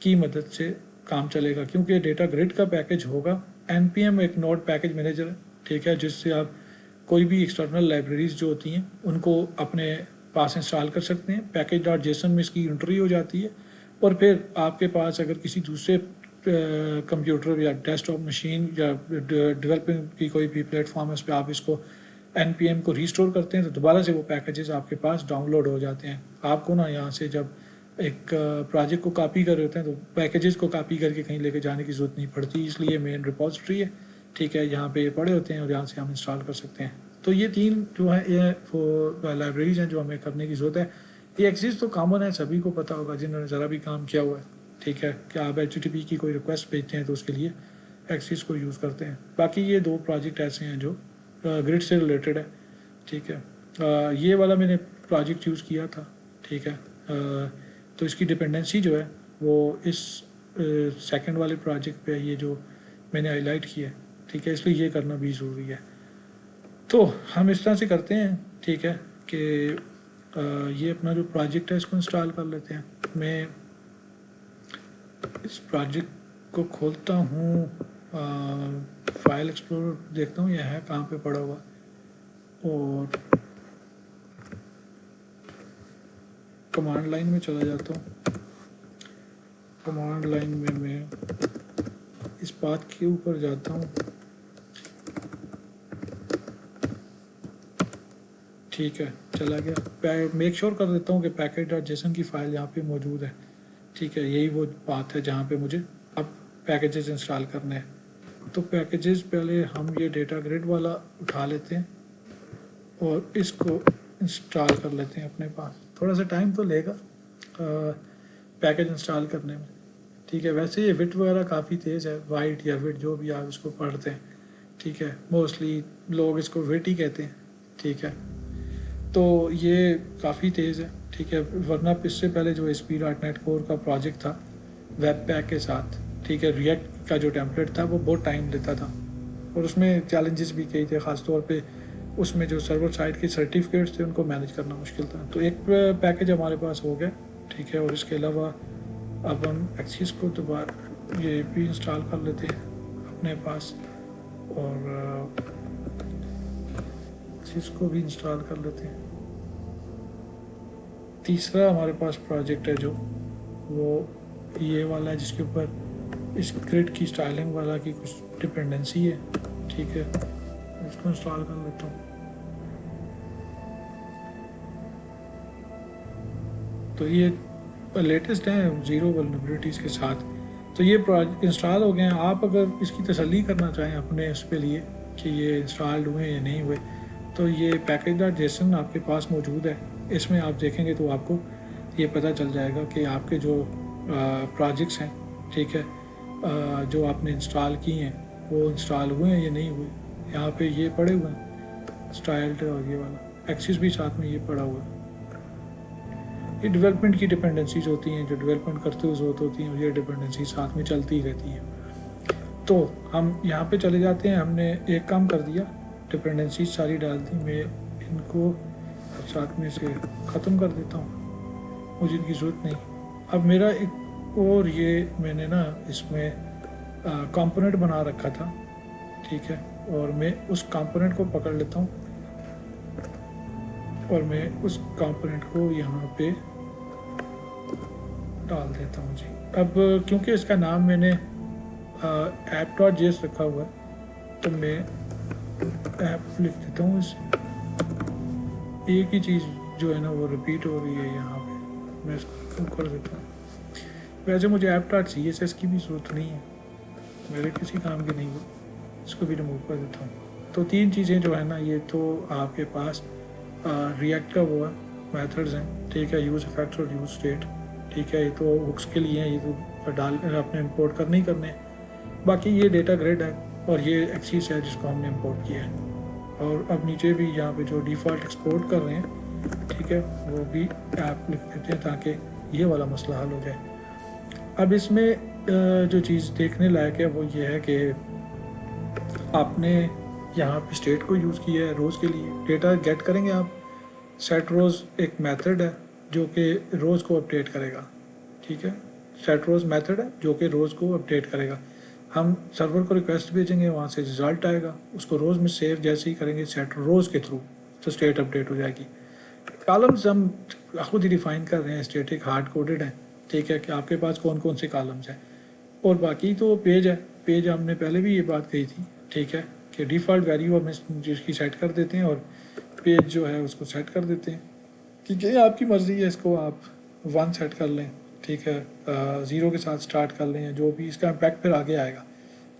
की मदद से काम चलेगा, क्योंकि डेटा ग्रिड का पैकेज होगा। npm एक नोड पैकेज मैनेजर है, ठीक है, जिससे आप कोई भी एक्सटर्नल लाइब्रेरीज जो होती हैं उनको अपने पास इंस्टॉल कर सकते हैं। पैकेज.json में इसकी एंट्री हो जाती है, और फिर आपके पास अगर किसी दूसरे कंप्यूटर या डेस्कटॉप मशीन या डेवलपिंग की कोई भी प्लेटफॉर्म है उस पर आप इसको npm को रीस्टोर करते हैं तो दोबारा से वो पैकेजेस आपके पास डाउनलोड हो जाते हैं। आपको ना यहाँ से जब एक प्रोजेक्ट को कॉपी कर रहे होते हैं तो पैकेजेस को कॉपी करके कहीं लेके जाने की ज़रूरत नहीं पड़ती, इसलिए मेन रिपोजिटरी है, ठीक है, यहाँ पे पड़े होते हैं और यहाँ से हम इंस्टॉल कर सकते हैं। तो ये 3 जो है ये वो लाइब्रेरीज हैं जो हमें करने की ज़रूरत है। ये एक्सिस तो कॉमन है, सभी को पता होगा जिन्होंने ज़रा भी काम किया हुआ है, ठीक है, कि आप HTTP की कोई रिक्वेस्ट भेजते हैं तो उसके लिए एक्सिस को यूज़ करते हैं। बाकी ये 2 प्रोजेक्ट ऐसे हैं जो ग्रिड से रिलेटेड है, ठीक है। ये वाला मैंने प्रोजेक्ट यूज़ किया था, ठीक है, तो इसकी डिपेंडेंसी जो है वो इस सेकंड वाले प्रोजेक्ट पे ये जो मैंने हाईलाइट किया है, ठीक है, इसलिए ये करना भी ज़रूरी है। तो हम इस तरह से करते हैं, ठीक है, कि ये अपना जो प्रोजेक्ट है इसको इंस्टॉल कर लेते हैं। मैं इस प्रोजेक्ट को खोलता हूँ, फाइल एक्सप्लोरर देखता हूँ यह है कहाँ पे पड़ा हुआ, और कमांड लाइन में चला जाता हूँ। कमांड लाइन में मैं इस पाथ के ऊपर जाता हूँ, ठीक है, चला गया। मेक श्योर कर देता हूँ कि package.json की फ़ाइल यहाँ पे मौजूद है, ठीक है, यही वो पाथ है जहाँ पे मुझे अब पैकेजेस इंस्टॉल करने हैं। तो पैकेजेस पहले हम ये डेटा ग्रिड वाला उठा लेते हैं और इसको इंस्टॉल कर लेते हैं अपने पास। थोड़ा सा टाइम तो लेगा पैकेज इंस्टॉल करने में, ठीक है। वैसे ये विट वगैरह काफ़ी तेज़ है, वाइट या विट जो भी आप इसको पढ़ते हैं, ठीक है, मोस्टली लोग इसको विट ही कहते हैं, ठीक है। तो ये काफ़ी तेज़ है, ठीक है, वरना इससे पहले जो ASP.NET कोर का प्रोजेक्ट था वेब पैक के साथ, ठीक है, रिएक्ट का जो टेम्पलेट था वो बहुत टाइम लेता था और उसमें चैलेंजेस भी कई थे, ख़ासतौर पे उसमें जो सर्वर साइड के सर्टिफिकेट्स थे उनको मैनेज करना मुश्किल था। तो एक पैकेज हमारे पास हो गया, ठीक है, और इसके अलावा अब हम एक्सिस को दोबारा ये भी इंस्टॉल कर लेते हैं अपने पास और एक्सिस को भी इंस्टॉल कर लेते हैं। तीसरा हमारे पास प्रोजेक्ट है जो वो ये वाला है जिसके ऊपर इस ग्रिड की स्टाइलिंग वाला की कुछ डिपेंडेंसी है, ठीक है, इसको इंस्टॉल कर लेता हूँ। तो ये लेटेस्ट है 0 वल्नरेबिलिटीज़ के साथ, तो ये इंस्टॉल हो गए हैं। आप अगर इसकी तसल्ली करना चाहें अपने उस पे लिए कि ये इंस्टॉल्ड हुए या नहीं हुए, तो ये package.json आपके पास मौजूद है, इसमें आप देखेंगे तो आपको ये पता चल जाएगा कि आपके जो प्रोजेक्ट्स हैं, ठीक है, जो आपने इंस्टॉल किए हैं वो इंस्टॉल हुए हैं या नहीं हुए। यहाँ पे ये पड़े हुए हैं स्टाइल्ड और ये वाला एक्सिस भी साथ में ये पड़ा हुआ है। ये डेवलपमेंट की डिपेंडेंसीज होती हैं, जो डेवलपमेंट करते हुए ज़रूरत होती हैं, ये डिपेंडेंसी साथ में चलती ही रहती हैं। तो हम यहाँ पे चले जाते हैं, हमने एक काम कर दिया, डिपेंडेंसी सारी डाल दी, मैं इनको साथ में से ख़त्म कर देता हूँ, मुझे इनकी ज़रूरत नहीं। अब मेरा एक और ये मैंने ना इसमें कंपोनेंट बना रखा था, ठीक है, और मैं उस कंपोनेंट को पकड़ लेता हूँ और मैं उस कंपोनेंट को यहाँ पे डाल देता हूँ जी। अब क्योंकि इसका नाम मैंने app.js रखा हुआ है तो मैं ऐप लिख देता हूँ इसे। एक ही चीज़ जो है ना वो रिपीट हो रही है यहाँ पे, मैं इसको कर देता हूँ। वैसे मुझे app.css की भी ज़रूरत नहीं है, मेरे किसी काम की नहीं हो, इसको भी रिमूव कर देता हूँ। तो 3 चीज़ें जो है ना, ये तो आपके पास रिएक्ट का वो है मेथड्स हैं, ठीक है, यूज़ इफेक्ट्स और यूज़ स्टेट, ठीक है, ये तो हुक्स के लिए हैं, ये तो डाल अपने इंपोर्ट करने ही करने हैं। बाकी ये डेटा ग्रिड है और ये एक्सिस है जिसको हमने इंपोर्ट किया है। और अब नीचे भी यहाँ पे जो डिफ़ॉल्ट एक्सपोर्ट कर रहे हैं, ठीक है, वो भी ऐप लिख देते हैं ताकि ये वाला मसला हल हो जाए। अब इसमें जो चीज़ देखने लायक है वो ये है कि आपने यहाँ पे स्टेट को यूज़ किया है रोज़ के लिए। डेटा गेट करेंगे आप, सेट रोज़ एक मेथड है जो कि रोज़ को अपडेट करेगा, ठीक है, सेट रोज़ मेथड है जो कि रोज़ को अपडेट करेगा। हम सर्वर को रिक्वेस्ट भेजेंगे, वहाँ से रिज़ल्ट आएगा, उसको रोज़ में सेव जैसे ही करेंगे सेट रोज़ के थ्रू तो स्टेट अपडेट हो जाएगी। कॉलम्स हम खुद ही डिफाइन कर रहे हैं, स्टेटिक हार्ड कोडेड है, ठीक है, कि आपके पास कौन कौन से कॉलम्स हैं। और बाकी तो पेज है, पेज हमने पहले भी ये बात कही थी, ठीक है, कि डिफ़ॉल्ट वैल्यू हम जिसकी सेट कर देते हैं और पेज जो है उसको सेट कर देते हैं, ठीक है। आपकी मर्ज़ी है, इसको आप 1 सेट कर लें, ठीक है, 0 के साथ स्टार्ट कर लें, जो भी इसका इम्पैक्ट फिर आगे आएगा,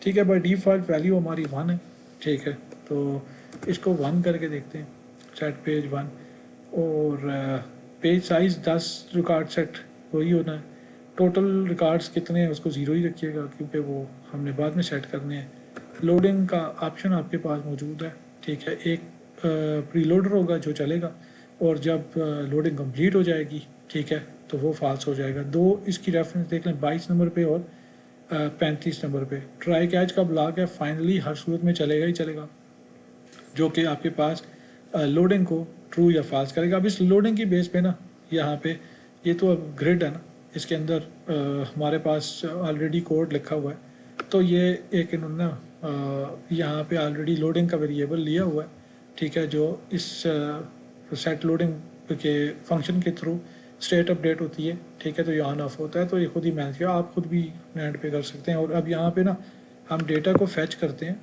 ठीक है। बाय डिफ़ॉल्ट वैल्यू हमारी 1 है, ठीक है। तो इसको 1 करके देखते हैं, सेट पेज 1, और पेज साइज़ 10 रिकॉर्ड सेट वही होना है। टोटल रिकॉर्ड्स कितने हैं उसको 0 ही रखिएगा, क्योंकि वो हमने बाद में सेट करने हैं। लोडिंग का ऑप्शन आपके पास मौजूद है, ठीक है। एक प्री लोडर होगा जो चलेगा, और जब लोडिंग कंप्लीट हो जाएगी, ठीक है, तो वो फाल्स हो जाएगा। दो इसकी रेफरेंस देख लें, 22 नंबर पे और 35 नंबर पे। ट्राई कैच का ब्लॉक है, फाइनली हर सूरत में चलेगा ही चलेगा, जो कि आपके पास लोडिंग को ट्रू या फाल्स करेगा। अब इस लोडिंग की बेस पे ना, यहाँ पे ये तो अब ग्रिड है ना, इसके अंदर हमारे पास ऑलरेडी कोड लिखा हुआ है, तो ये एक इन्होंने यहाँ पे ऑलरेडी लोडिंग का वेरिएबल लिया हुआ है, ठीक है, जो इस सेट लोडिंग के फंक्शन के थ्रू स्टेट अपडेट होती है, ठीक है। तो ये ऑन ऑफ होता है, तो ये खुद ही मैनेज किया, आप खुद भी नेट पे कर सकते हैं। और अब यहाँ पे ना हम डेटा को फैच करते हैं,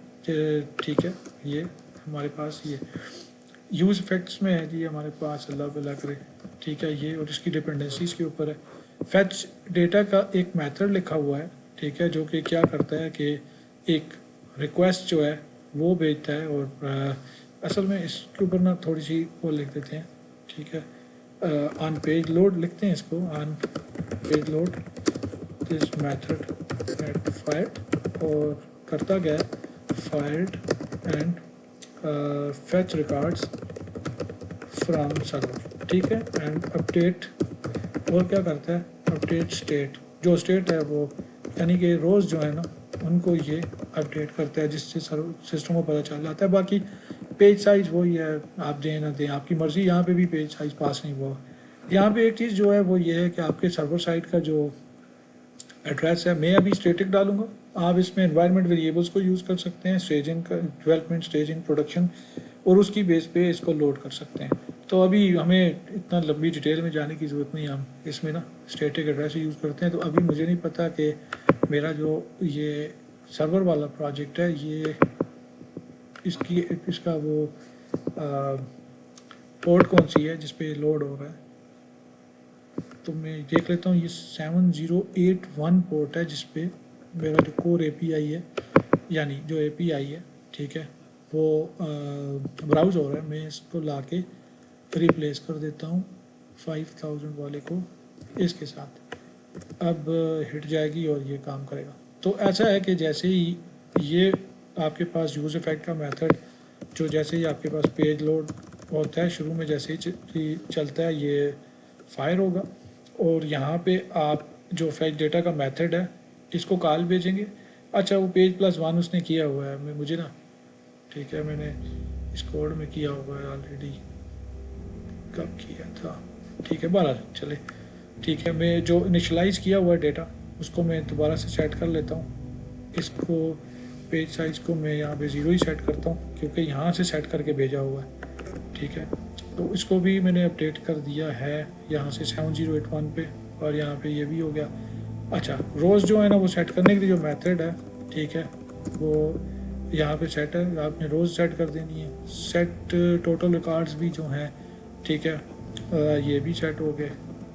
ठीक है। ये हमारे पास ये यूज़ इफेक्ट्स में है जी, हमारे पास अल्लाह भला करे, ठीक है, ये, और इसकी डिपेंडेंसीज के ऊपर है। फैच डेटा का एक मेथड लिखा हुआ है, ठीक है, जो कि क्या करता है कि एक रिक्वेस्ट जो है वो भेजता है, और असल में इसके ऊपर ना थोड़ी सी वो लिख देते हैं, ठीक है, ऑन पेज लोड लिखते हैं इसको, on page load this method at fired, और करता गया fired and fetch records from server, ठीक है, एंड अपडेट, और क्या करता है, अपडेट स्टेट, जो स्टेट है वो यानी कि रोज़ जो है ना उनको ये अपडेट करता है, जिससे सिस्टम को पता चल जाता है। बाकी पेज साइज़ वही है, आप दें ना दें आपकी मर्ज़ी। यहाँ पे भी पेज साइज़ पास नहीं हुआ। यहाँ पे एक चीज़ जो है वो ये है कि आपके सर्वर साइड का जो एड्रेस है, मैं अभी स्टेटिक डालूंगा, आप इसमें एनवायरनमेंट वेरिएबल्स को यूज़ कर सकते हैं, स्टेजिंग का, डेवलपमेंट, स्टेजिंग, प्रोडक्शन, और उसकी बेस पे इसको लोड कर सकते हैं। तो अभी हमें इतना लंबी डिटेल में जाने की ज़रूरत नहीं, हम इसमें ना स्टेटिक एड्रेस यूज़ करते हैं। तो अभी मुझे नहीं पता कि मेरा जो ये सर्वर वाला प्रोजेक्ट है, ये इसका वो पोर्ट कौन सी है जिस पे लोड हो रहा है, तो मैं देख लेता हूँ। ये 7081 पोर्ट है जिस पे मेरा जो कोर API है, यानी जो API है, ठीक है, वो ब्राउज़ हो रहा है। मैं इसको ला के रिप्लेस कर देता हूँ 5000 वाले को इसके साथ, अब हिट जाएगी और ये काम करेगा। तो ऐसा है कि जैसे ही ये आपके पास यूज़ इफेक्ट का मेथड, जो जैसे ही आपके पास पेज लोड होता है, शुरू में जैसे ही चलता है ये फायर होगा, और यहाँ पे आप जो फैच डेटा का मेथड है इसको कॉल भेजेंगे। अच्छा, वो पेज +1 उसने किया हुआ है, मैं मुझे ना, ठीक है, मैंने इस कोड में किया हुआ है ऑलरेडी, कब किया था, ठीक है, 12 चले, ठीक है। मैं जो इनिशलाइज़ किया हुआ है डेटा उसको मैं दोबारा से सेट कर लेता हूँ। इसको पेज साइज़ को मैं यहाँ पे 0 ही सेट करता हूँ, क्योंकि यहाँ से सेट करके भेजा हुआ है, ठीक है। तो इसको भी मैंने अपडेट कर दिया है यहाँ से 7081 पे, और यहाँ पे ये भी हो गया। अच्छा, रोज़ जो है ना वो सेट करने के लिए जो मेथड है, ठीक है, वो यहाँ पे सेट है, आपने रोज़ सेट कर देनी है। सेट टोटल रिकॉर्ड्स भी जो हैं, ठीक है, ये भी सेट हो गए।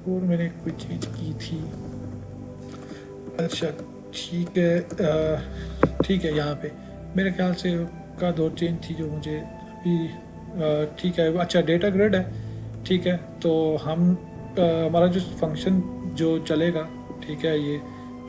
और मैंने कोई चीज़ की थी, अच्छा ठीक है, ठीक है, यहाँ पे मेरे ख्याल से का 2 चेंज थी जो मुझे अभी, ठीक है। अच्छा, डेटा ग्रिड है, ठीक है। तो हम हमारा जो फंक्शन जो चलेगा, ठीक है, ये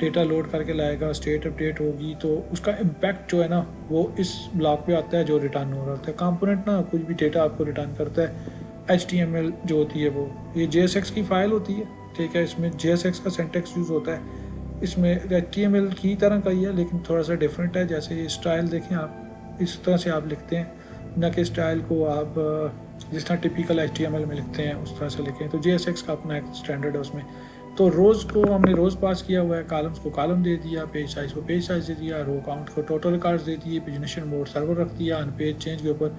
डेटा लोड करके लाएगा, स्टेट अपडेट होगी, तो उसका इम्पैक्ट जो है ना वो इस ब्लॉक पे आता है जो रिटर्न हो रहा होता है। कंपोनेंट ना कुछ भी डेटा आपको रिटर्न करता है। HTML जो होती है वो ये JSX की फ़ाइल होती है, ठीक है, इसमें JSX का सिंटैक्स यूज़ होता है। इसमें HTML की तरह का ही है, लेकिन थोड़ा सा डिफरेंट है। जैसे ये स्टाइल देखें आप, इस तरह से आप लिखते हैं, न कि स्टाइल को आप जिस तरह टिपिकल HTML में लिखते हैं उस तरह से लिखें। तो JSX का अपना एक स्टैंडर्ड है उसमें। तो रोज़ को हमने रोज़ पास किया हुआ है, कॉलम्स को कॉलम दे दिया, पेज साइज़ को पेज साइज़ दे दिया, रो काउंट को टोटल रिकॉर्ड्स दे दिए, पेजिनेशन मोड सर्वर रख दिया, अन पेज चेंज के ऊपर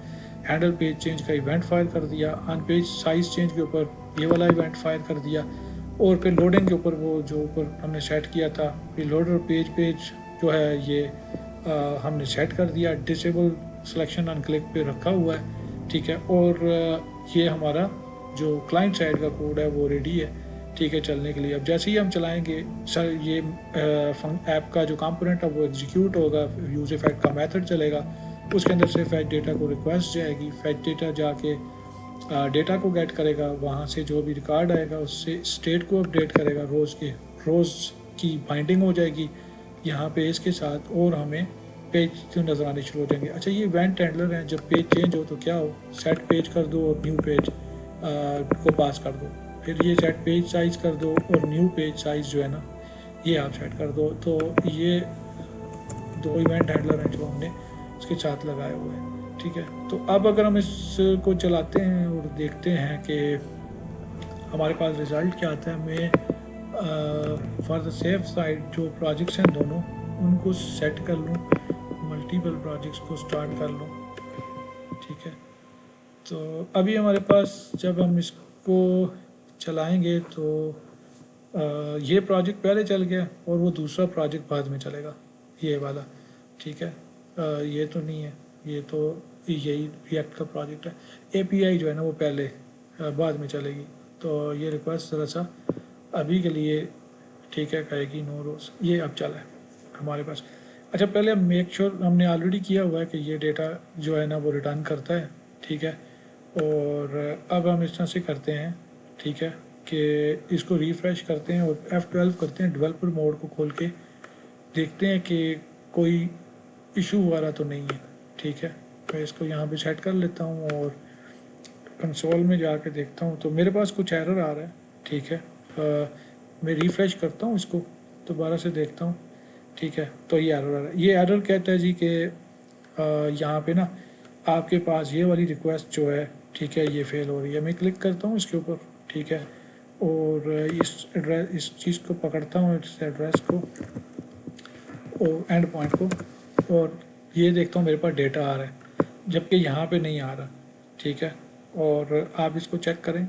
हैंडल पेज चेंज का इवेंट फायर कर दिया, अन पेज साइज़ चेंज के ऊपर ये वाला इवेंट फायर कर दिया, और फिर लोडिंग के ऊपर वो जो ऊपर हमने सेट किया था लोडर पेज जो है ये हमने सेट कर दिया, डिसेबल सिलेक्शन ऑन क्लिक पे रखा हुआ है, ठीक है। और ये हमारा जो क्लाइंट साइड का कोड है वो रेडी है, ठीक है, चलने के लिए। अब जैसे ही हम चलाएंगे सर ये ऐप का जो कंपोनेंट है वो एग्जीक्यूट होगा, यूज इफेक्ट का मेथड चलेगा, उसके अंदर से फैच डेटा को रिक्वेस्ट जाएगी, फैच डेटा जाके डेटा को गेट करेगा, वहाँ से जो भी रिकॉर्ड आएगा उससे स्टेट को अपडेट करेगा, रोज़ की बाइंडिंग हो जाएगी यहाँ पेज के साथ, और हमें पेज जो नज़र आने शुरू हो जाएंगे। अच्छा, ये इवेंट हैंडलर हैं, जब पेज चेंज हो तो क्या हो, सेट पेज कर दो और न्यू पेज को पास कर दो, फिर ये सेट पेज साइज़ कर दो और न्यू पेज साइज़ जो है ना ये आप सेट कर दो। तो ये दो इवेंट हैंडलर हैं जो हमने उसके साथ लगाए हुए हैं, ठीक है। तो अब अगर हम इसको चलाते हैं और देखते हैं कि हमारे पास रिज़ल्ट क्या आता है, मैं फॉर द सेफ साइड जो प्रोजेक्ट्स हैं दोनों उनको सेट कर लूँ, मल्टीपल प्रोजेक्ट्स को स्टार्ट कर लूँ, ठीक है। तो अभी हमारे पास जब हम इसको चलाएंगे तो ये प्रोजेक्ट पहले चल गया और वो दूसरा प्रोजेक्ट बाद में चलेगा, ये वाला, ठीक है। ये तो नहीं है, ये तो यही रिएक्ट का प्रोजेक्ट है। एपीआई जो है ना वो पहले बाद में चलेगी, तो ये रिक्वेस्ट ज़रा सा अभी के लिए, ठीक है, कहेगी नो रोज़, ये अब चला है हमारे पास। अच्छा, पहले हम मेक श्योर हमने ऑलरेडी किया हुआ है कि ये डेटा जो है ना वो रिटर्न करता है, ठीक है। और अब हम इस तरह से करते हैं, ठीक है, कि इसको रिफ़्रेश करते हैं और F12 करते हैं, डेवलपर मोड को खोल के देखते हैं कि कोई इशू वगैरह तो नहीं है, ठीक है। मैं इसको यहाँ पे सेट कर लेता हूँ और कंसोल में जाके देखता हूँ तो मेरे पास कुछ एरर आ रहा है, ठीक है। मैं रिफ़्रेश करता हूँ इसको, दोबारा से देखता हूँ, ठीक है। तो ये एरर आ रहा है, ये एरर कहता है जी कि यहाँ पे ना आपके पास ये वाली रिक्वेस्ट जो है, ठीक है, ये फेल हो रही है। मैं क्लिक करता हूँ इसके ऊपर, ठीक है, और इस चीज़ को पकड़ता हूँ, इस एड्रेस को और एंड पॉइंट को, और ये देखता हूँ मेरे पास डेटा आ रहा है, जबकि यहाँ पे नहीं आ रहा, ठीक है। और आप इसको चेक करें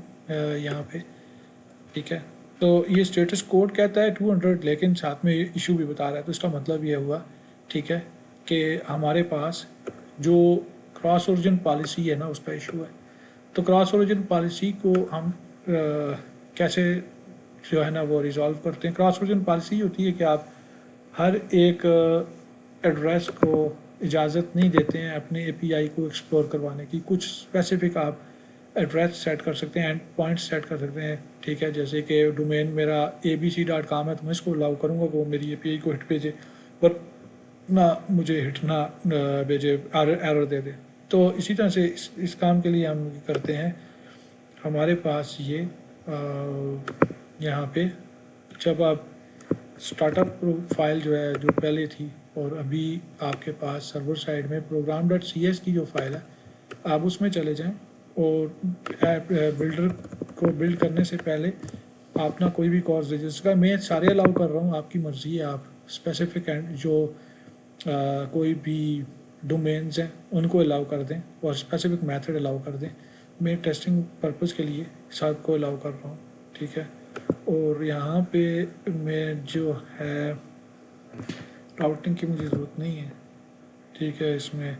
यहाँ पे, ठीक है। तो ये स्टेटस कोड कहता है 200, लेकिन साथ में इशू भी बता रहा है, तो इसका मतलब ये हुआ, ठीक है, कि हमारे पास जो क्रॉस ओरिजिन पॉलिसी है ना उसका इशू है। तो क्रॉस ओरिजिन पॉलिसी को हम कैसे जो है ना वो रिजॉल्व करते हैं। क्रॉस ओरिजिन पॉलिसी होती है कि आप हर एक एड्रेस को इजाज़त नहीं देते हैं अपने एपीआई को एक्सप्लोर करवाने की, कुछ स्पेसिफिक आप एड्रेस सेट कर सकते हैं, एंड पॉइंट सेट कर सकते हैं, ठीक है। जैसे कि डोमेन मेरा abc.com है तो मैं इसको अलाउ करूँगा कि वो मेरी एपीआई को हिट भेजे, पर ना मुझे हिट ना भेजे, एरर दे दे। तो इसी तरह से इस काम के लिए हम करते हैं, हमारे पास ये यहाँ पे जब आप स्टार्टअप फाइल जो है जो पहले थी और अभी आपके पास सर्वर साइड में program.cs की जो फाइल है, आप उसमें चले जाएं और ऐप बिल्डर को बिल्ड करने से पहले आप ना कोई भी कॉज रजिस्टर का, मैं सारे अलाउ कर रहा हूँ, आपकी मर्ज़ी है, आप स्पेसिफिक जो कोई भी डोमेन्स हैं उनको अलाउ कर दें और स्पेसिफिक मेथड अलाउ कर दें। मैं टेस्टिंग पर्पज़ के लिए सब को अलाउ कर रहा हूँ, ठीक है। और यहाँ पे मैं जो है राउटिंग की मुझे ज़रूरत नहीं है, ठीक है। इसमें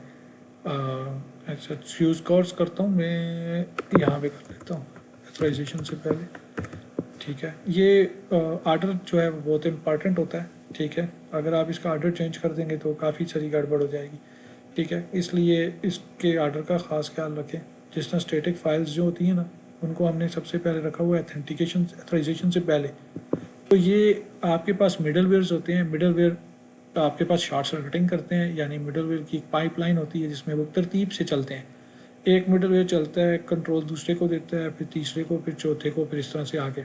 अच्छा यूज़ कोर्स करता हूँ मैं, यहाँ पे कर लेता हूँ ऑथराइजेशन से पहले, ठीक है। ये आर्डर जो है वो बहुत इम्पॉर्टेंट होता है, ठीक है। अगर आप इसका आर्डर चेंज कर देंगे तो काफ़ी सारी गड़बड़ हो जाएगी, ठीक है। इसलिए इसके आर्डर का ख़ास ख्याल रखें। जिस तरह स्टैटिक फाइल्स जो होती हैं ना उनको हमने सबसे पहले रखा हुआ है ऑथेंटिकेशन ऑथराइजेशन से पहले। तो ये आपके पास मिडल वेयर्स होते हैं, मिडल वेयर आपके पास शॉर्ट सर्किटिंग करते हैं, यानी मिडल वेयर की एक पाइपलाइन होती है जिसमें वो तरतीब से चलते हैं। एक मिडल वेयर चलता है, कंट्रोल दूसरे को देता है, फिर तीसरे को, फिर चौथे को, फिर इस तरह से आगे।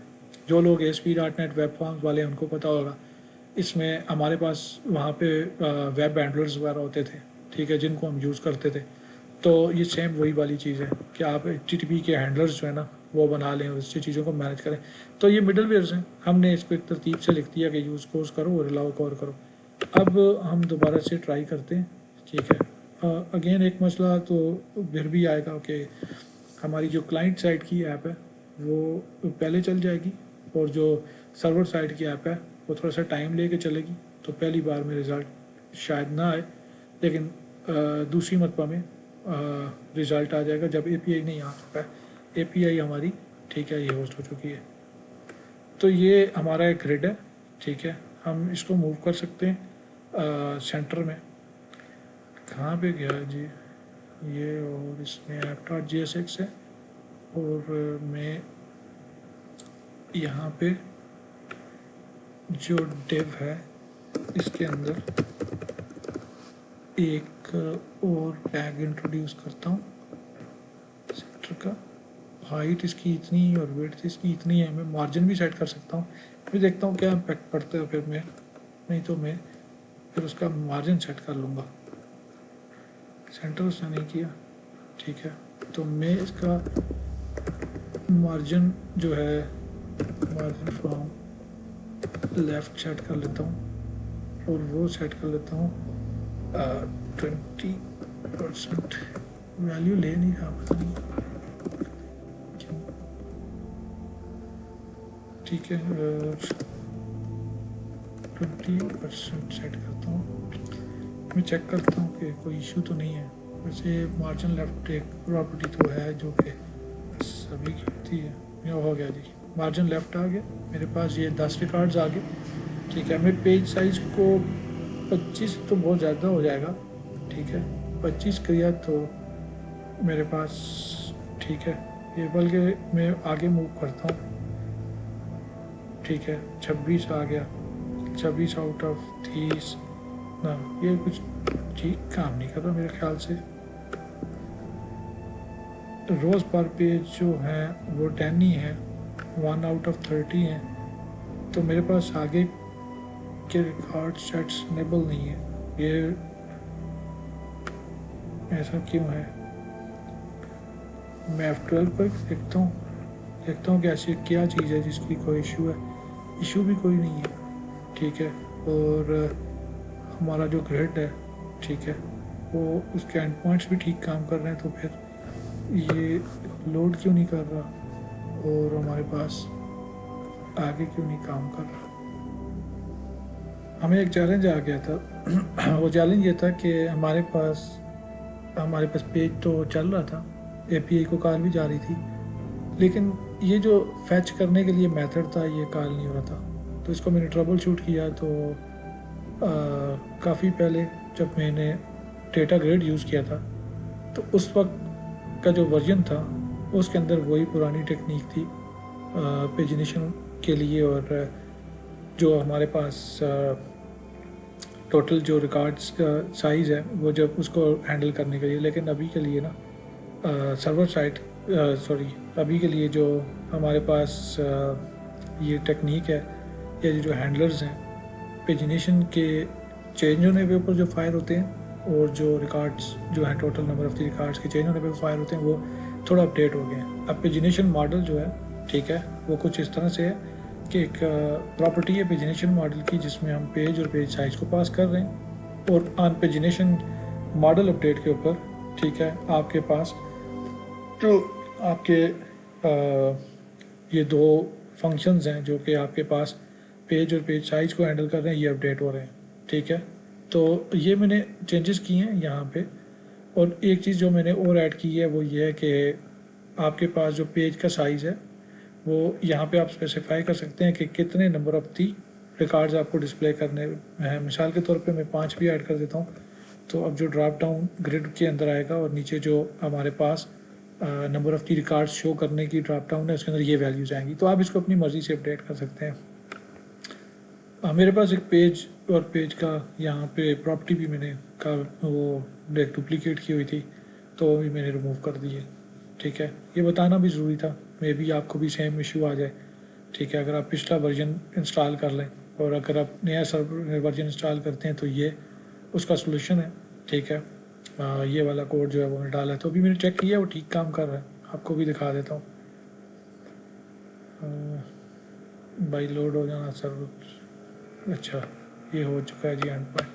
जो लोग ASP.NET वेब फॉर्म्स वाले हैं उनको पता होगा, इसमें हमारे पास वहाँ पे वेब हैंडलर्स वगैरह होते थे, ठीक है, जिनको हम यूज़ करते थे। तो ये सेम वही वाली चीज़ है कि आप HTTP के हैंडलर्स जो है ना वो बना लें और इससे चीज़ों को मैनेज करें। तो ये मिडल वेयर्स हैं, हमने इसको एक तरतीब से लिख दिया कि यूज़ कोर्स करो और अलाउ कवर करो। अब हम दोबारा से ट्राई करते हैं, ठीक है। अगेन एक मसला तो फिर भी आएगा कि हमारी जो क्लाइंट साइड की ऐप है वो पहले चल जाएगी और जो सर्वर साइड की ऐप है वो थोड़ा सा टाइम लेके चलेगी, तो पहली बार में रिज़ल्ट शायद ना आए, लेकिन दूसरी मरतबा में रिज़ल्ट आ जाएगा जब API नहीं आ चुका है। API हमारी ठीक है, ये होस्ट हो चुकी है। तो ये हमारा एक ग्रिड है, ठीक है। हम इसको मूव कर सकते हैं सेंटर में। कहाँ पे गया जी ये, और इसमें app.jsx है, और मैं यहाँ पे जो div है इसके अंदर एक और टैग इंट्रोड्यूस करता हूँ सेंटर का। हाइट इसकी इतनी और विड्थ इसकी इतनी है। मैं मार्जिन भी सेट कर सकता हूँ, फिर देखता हूँ क्या इम्पैक्ट पड़ता है, फिर मैं नहीं तो मैं फिर उसका मार्जिन सेट कर लूँगा। सेंटर उसने नहीं किया, ठीक है। तो मैं इसका मार्जिन जो है मार्जिन फ्रॉम लेफ़्ट सेट कर लेता हूँ, और वो सेट कर लेता हूँ 20%। वैल्यू ले नहीं रहा, पता नहीं क्यों। ठीक है, 20% सेट करता हूँ। मैं चेक करता हूँ कि कोई इशू तो नहीं है। वैसे मार्जिन लेफ्ट एक प्रॉपर्टी तो है जो कि सभी की होती है। ये हो गया जी, मार्जिन लेफ्ट आ गया मेरे पास, ये 10 रिकॉर्ड्स आ गए, ठीक है। मैं पेज साइज़ को 25 तो बहुत ज़्यादा हो जाएगा, ठीक है। 25 किया तो मेरे पास ठीक है। ये बल्कि मैं आगे मूव करता हूँ, ठीक है। 26 आ गया, 26 आउट ऑफ 30 ना, ये कुछ ठीक काम नहीं कर रहा मेरे ख्याल से। रोज़ पर पेज जो है वो 10 ही है, 1 आउट ऑफ 30 है। तो मेरे पास आगे के रिकॉर्ड सेट्स इनेबल नहीं है। ये ऐसा क्यों है? मैं F12 पर देखता हूँ कि ऐसी क्या चीज़ है जिसकी कोई इशू है। इशू भी कोई नहीं है, ठीक है। और हमारा जो ग्रिड है, ठीक है, वो उसके एंड पॉइंट्स भी ठीक काम कर रहे हैं। तो फिर ये लोड क्यों नहीं कर रहा, और हमारे पास आगे क्यों नहीं काम कर रहा? हमें एक चैलेंज आ गया था वो चैलेंज ये था कि हमारे पास पेज तो चल रहा था, API को कॉल भी जा रही थी, लेकिन ये जो फैच करने के लिए मेथड था ये कॉल नहीं हो रहा था। तो इसको मैंने ट्रबल शूट किया। तो काफ़ी पहले जब मैंने डेटा ग्रिड यूज़ किया था, तो उस वक्त का जो वर्जन था उसके अंदर वही पुरानी टेक्निक थी पेजिनेशन के लिए, और जो हमारे पास टोटल जो रिकॉर्ड्स का साइज़ है वो जब उसको हैंडल करने के लिए। लेकिन अभी के लिए ना सर्वर साइड अभी के लिए जो हमारे पास ये टेक्निक है, या जो हैंडलर्स हैं पेजिनेशन के चेंज होने पे ऊपर जो फायर होते हैं, और जो रिकॉर्ड्स जो हैं total number of the records के चेंज होने पे फायर होते हैं, वो थोड़ा अपडेट हो गए हैं। अब पेजिनेशन मॉडल जो है, ठीक है, वो कुछ इस तरह से है कि एक प्रॉपर्टी है पेजिनेशन मॉडल की, जिसमें हम पेज और पेज साइज़ को पास कर रहे हैं, और ऑन पेजिनेशन मॉडल अपडेट के ऊपर, ठीक है, आपके पास जो आपके ये दो फंक्शंस हैं जो कि आपके पास पेज और पेज साइज़ को हैंडल कर रहे हैं, ये अपडेट हो रहे हैं, ठीक है। तो ये मैंने चेंजेस किए हैं यहाँ पे। और एक चीज़ जो मैंने और ऐड की है वो ये है कि आपके पास जो पेज का साइज़ है वो यहाँ पे आप स्पेसिफाई कर सकते हैं कि कितने नंबर ऑफ़ दी रिकॉर्ड्स आपको डिस्प्ले करने हैं। मिसाल के तौर पे मैं 5 भी ऐड कर देता हूँ। तो अब जो ड्रॉप डाउन ग्रिड के अंदर आएगा, और नीचे जो हमारे पास number of the records show करने की ड्रॉप डाउन है, उसके अंदर ये वैल्यूज़ आएंगी। तो आप इसको अपनी मर्ज़ी से अपडेट कर सकते हैं। मेरे पास एक पेज और पेज का यहाँ पे प्रॉपर्टी भी मैंने वो डुप्लीकेट की हुई थी, तो वो भी मैंने रिमूव कर दी है, ठीक है। ये बताना भी ज़रूरी था, मे बी आपको भी सेम इशू आ जाए, ठीक है। अगर आप पिछला वर्जन इंस्टॉल कर लें, और अगर आप नया सर्वर वर्जन इंस्टॉल करते हैं, तो ये उसका सोल्यूशन है, ठीक है। ये वाला कोड जो है वो मैंने डाला है, तो अभी मैंने चेक किया वो ठीक काम कर रहा है। आपको भी दिखा देता हूँ। बाई लोड हो जाना सर्वर, अच्छा ये हो चुका है जी एंड पॉइंट।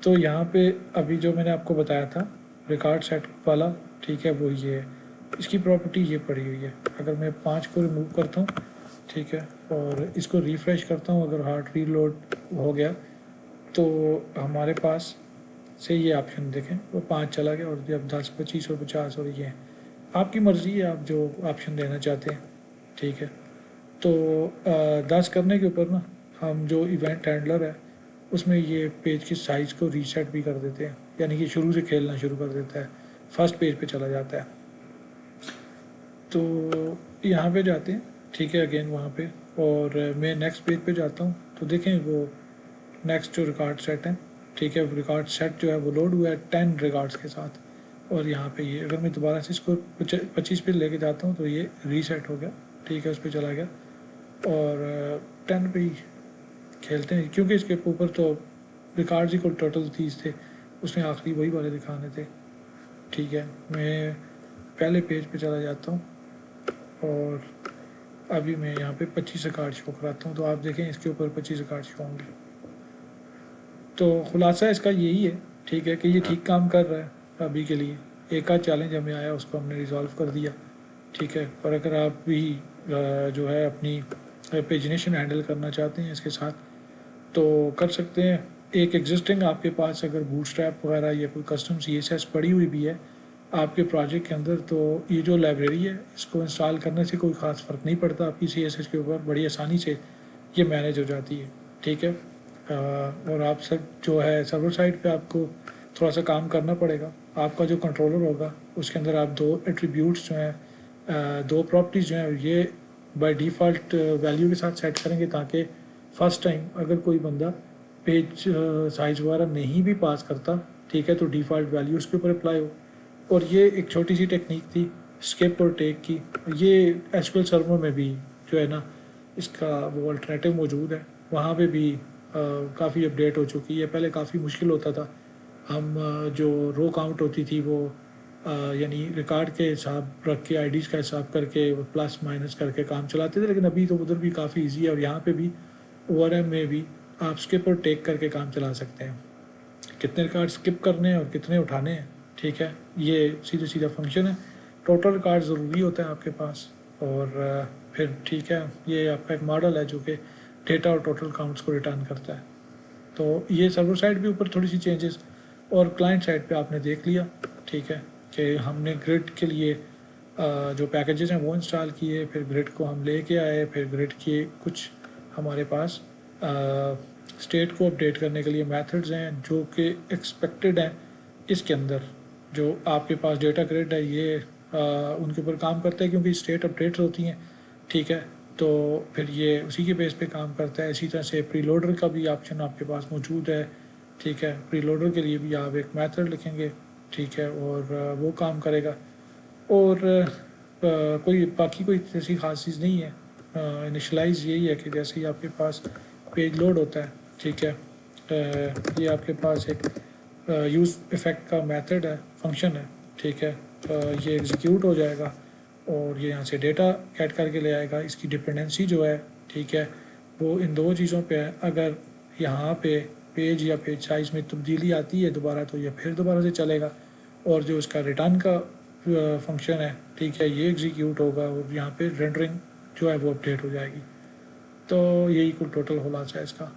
तो यहाँ पे अभी जो मैंने आपको बताया था रिकॉर्ड सेट वाला, ठीक है, वो ये है। इसकी प्रॉपर्टी ये पड़ी हुई है। अगर मैं 5 को रिमूव करता हूँ ठीक है, और इसको रिफ़्रेश करता हूँ। अगर हार्ड रीलोड हो गया तो हमारे पास से ये ऑप्शन देखें, वो 5 चला गया, और जब 10, 25 और 50 और ये है, आपकी मर्ज़ी है आप जो ऑप्शन देना चाहते हैं। ठीक है, तो 10 करने के ऊपर ना हम जो इवेंट हैंडलर है उसमें ये पेज की साइज़ को रीसेट भी कर देते हैं, यानी कि शुरू से खेलना शुरू कर देता है, फर्स्ट पेज पे चला जाता है। तो यहाँ पे जाते हैं, ठीक है, अगेन वहाँ पे, और मैं नेक्स्ट पेज पे जाता हूँ तो देखें वो नेक्स्ट जो रिकॉर्ड सेट है, ठीक है, रिकॉर्ड सेट जो है वो लोड हुआ है 10 रिकॉर्ड्स के साथ। और यहाँ पे ये अगर मैं दोबारा से इसको 25 पे लेके जाता हूँ तो ये रीसेट हो गया, ठीक है, उस पर चला गया, और 10 पे ही खेलते हैं, क्योंकि इसके ऊपर तो रिकॉर्ड्स ही को टोटल 30 थे, उसमें आखिरी वही वाले दिखाने थे। ठीक है, मैं पहले पेज पे चला जाता हूँ और अभी मैं यहाँ पे 25 रिकॉर्ड शो कराता हूँ, तो आप देखें इसके ऊपर 25 रिकॉर्ड शो होंगे। तो खुलासा इसका यही है, ठीक है, कि ये ठीक काम कर रहा है अभी के लिए। एक आध चैलेंज हमें आया, उसको हमने रिजॉल्व कर दिया, ठीक है। और अगर आप भी जो है अपनी पेजिनेशन हैंडल करना चाहते हैं इसके साथ तो कर सकते हैं। एक एग्जिस्टिंग आपके पास अगर बूटस्ट्रैप वगैरह या कोई कस्टम CSS पड़ी हुई भी है आपके प्रोजेक्ट के अंदर, तो ये जो लाइब्रेरी है इसको इंस्टॉल करने से कोई ख़ास फ़र्क नहीं पड़ता, आपकी CSS के ऊपर बड़ी आसानी से ये मैनेज हो जाती है, ठीक है। और आप सब जो है सर्वर साइड पे आपको थोड़ा सा काम करना पड़ेगा। आपका जो कंट्रोलर होगा उसके अंदर आप 2 एट्रीब्यूट्स जो हैं, 2 प्रॉपर्टीज़ जो हैं ये बाय डिफ़ॉल्ट वैल्यू के साथ सेट करेंगे, ताकि फ़र्स्ट टाइम अगर कोई बंदा पेज साइज़ वगैरह नहीं भी पास करता, ठीक है, तो डिफ़ॉल्ट वैल्यू उसके ऊपर अप्लाई हो। और ये एक छोटी सी टेक्निक थी स्किप और टेक की, ये SQL सर्वर में भी जो है ना इसका वो अल्टरनेटिव मौजूद है, वहाँ पे भी काफ़ी अपडेट हो चुकी है। पहले काफ़ी मुश्किल होता था, हम जो रो काउंट होती थी वो यानी रिकॉर्ड के हिसाब रख के IDs का हिसाब करके प्लस माइनस करके काम चलाते थे, लेकिन अभी तो उधर भी काफ़ी इजी है, और यहाँ पे भी ORM में भी आप स्किप और टेक करके काम चला सकते हैं। कितने रिकॉर्ड स्किप करने हैं और कितने उठाने हैं, ठीक है, ये सीधा सीधा फंक्शन है। टोटल रिकॉर्ड ज़रूरी होता है आपके पास, और फिर ठीक है, ये आपका एक मॉडल है जो कि डेटा और टोटल काउंट्स को रिटर्न करता है। तो ये सर्वर साइड भी ऊपर थोड़ी सी चेंजेस, और क्लाइंट साइड पे आपने देख लिया, ठीक है, कि हमने ग्रिड के लिए जो पैकेजेस हैं वो इंस्टॉल किए, फिर ग्रिड को हम लेके आए, फिर ग्रिड के कुछ हमारे पास स्टेट को अपडेट करने के लिए मेथड्स हैं जो कि एक्सपेक्टेड हैं इसके अंदर। जो आपके पास डेटा ग्रिड है ये उनके ऊपर काम करता है, क्योंकि स्टेट अपडेट्स होती हैं, ठीक है, तो फिर ये उसी के बेस पे काम करता है। इसी तरह से प्रीलोडर का भी ऑप्शन आपके पास मौजूद है, ठीक है, प्रीलोडर के लिए भी आप एक मेथड लिखेंगे, ठीक है, और वो काम करेगा। और कोई बाकी कोई ऐसी खास चीज़ नहीं है। इनिशलाइज यही है कि जैसे ही आपके पास पेज लोड होता है, ठीक है, ये आपके पास एक यूज़ इफ़ेक्ट का मेथड है, फंक्शन है, ठीक है, ये एग्जीक्यूट हो जाएगा और ये यहाँ से डेटा ऐड करके ले आएगा। इसकी डिपेंडेंसी जो है, ठीक है, वो इन 2 चीज़ों पे है। अगर यहाँ पे पेज या पेज साइज़ में तब्दीली आती है दोबारा, तो ये फिर दोबारा से चलेगा, और जो इसका रिटर्न का फंक्शन है, ठीक है, ये एग्जीक्यूट होगा, और यहाँ पे रेंडरिंग जो है वो अपडेट हो जाएगी। तो यही कुल टोटल खुलासा है इसका।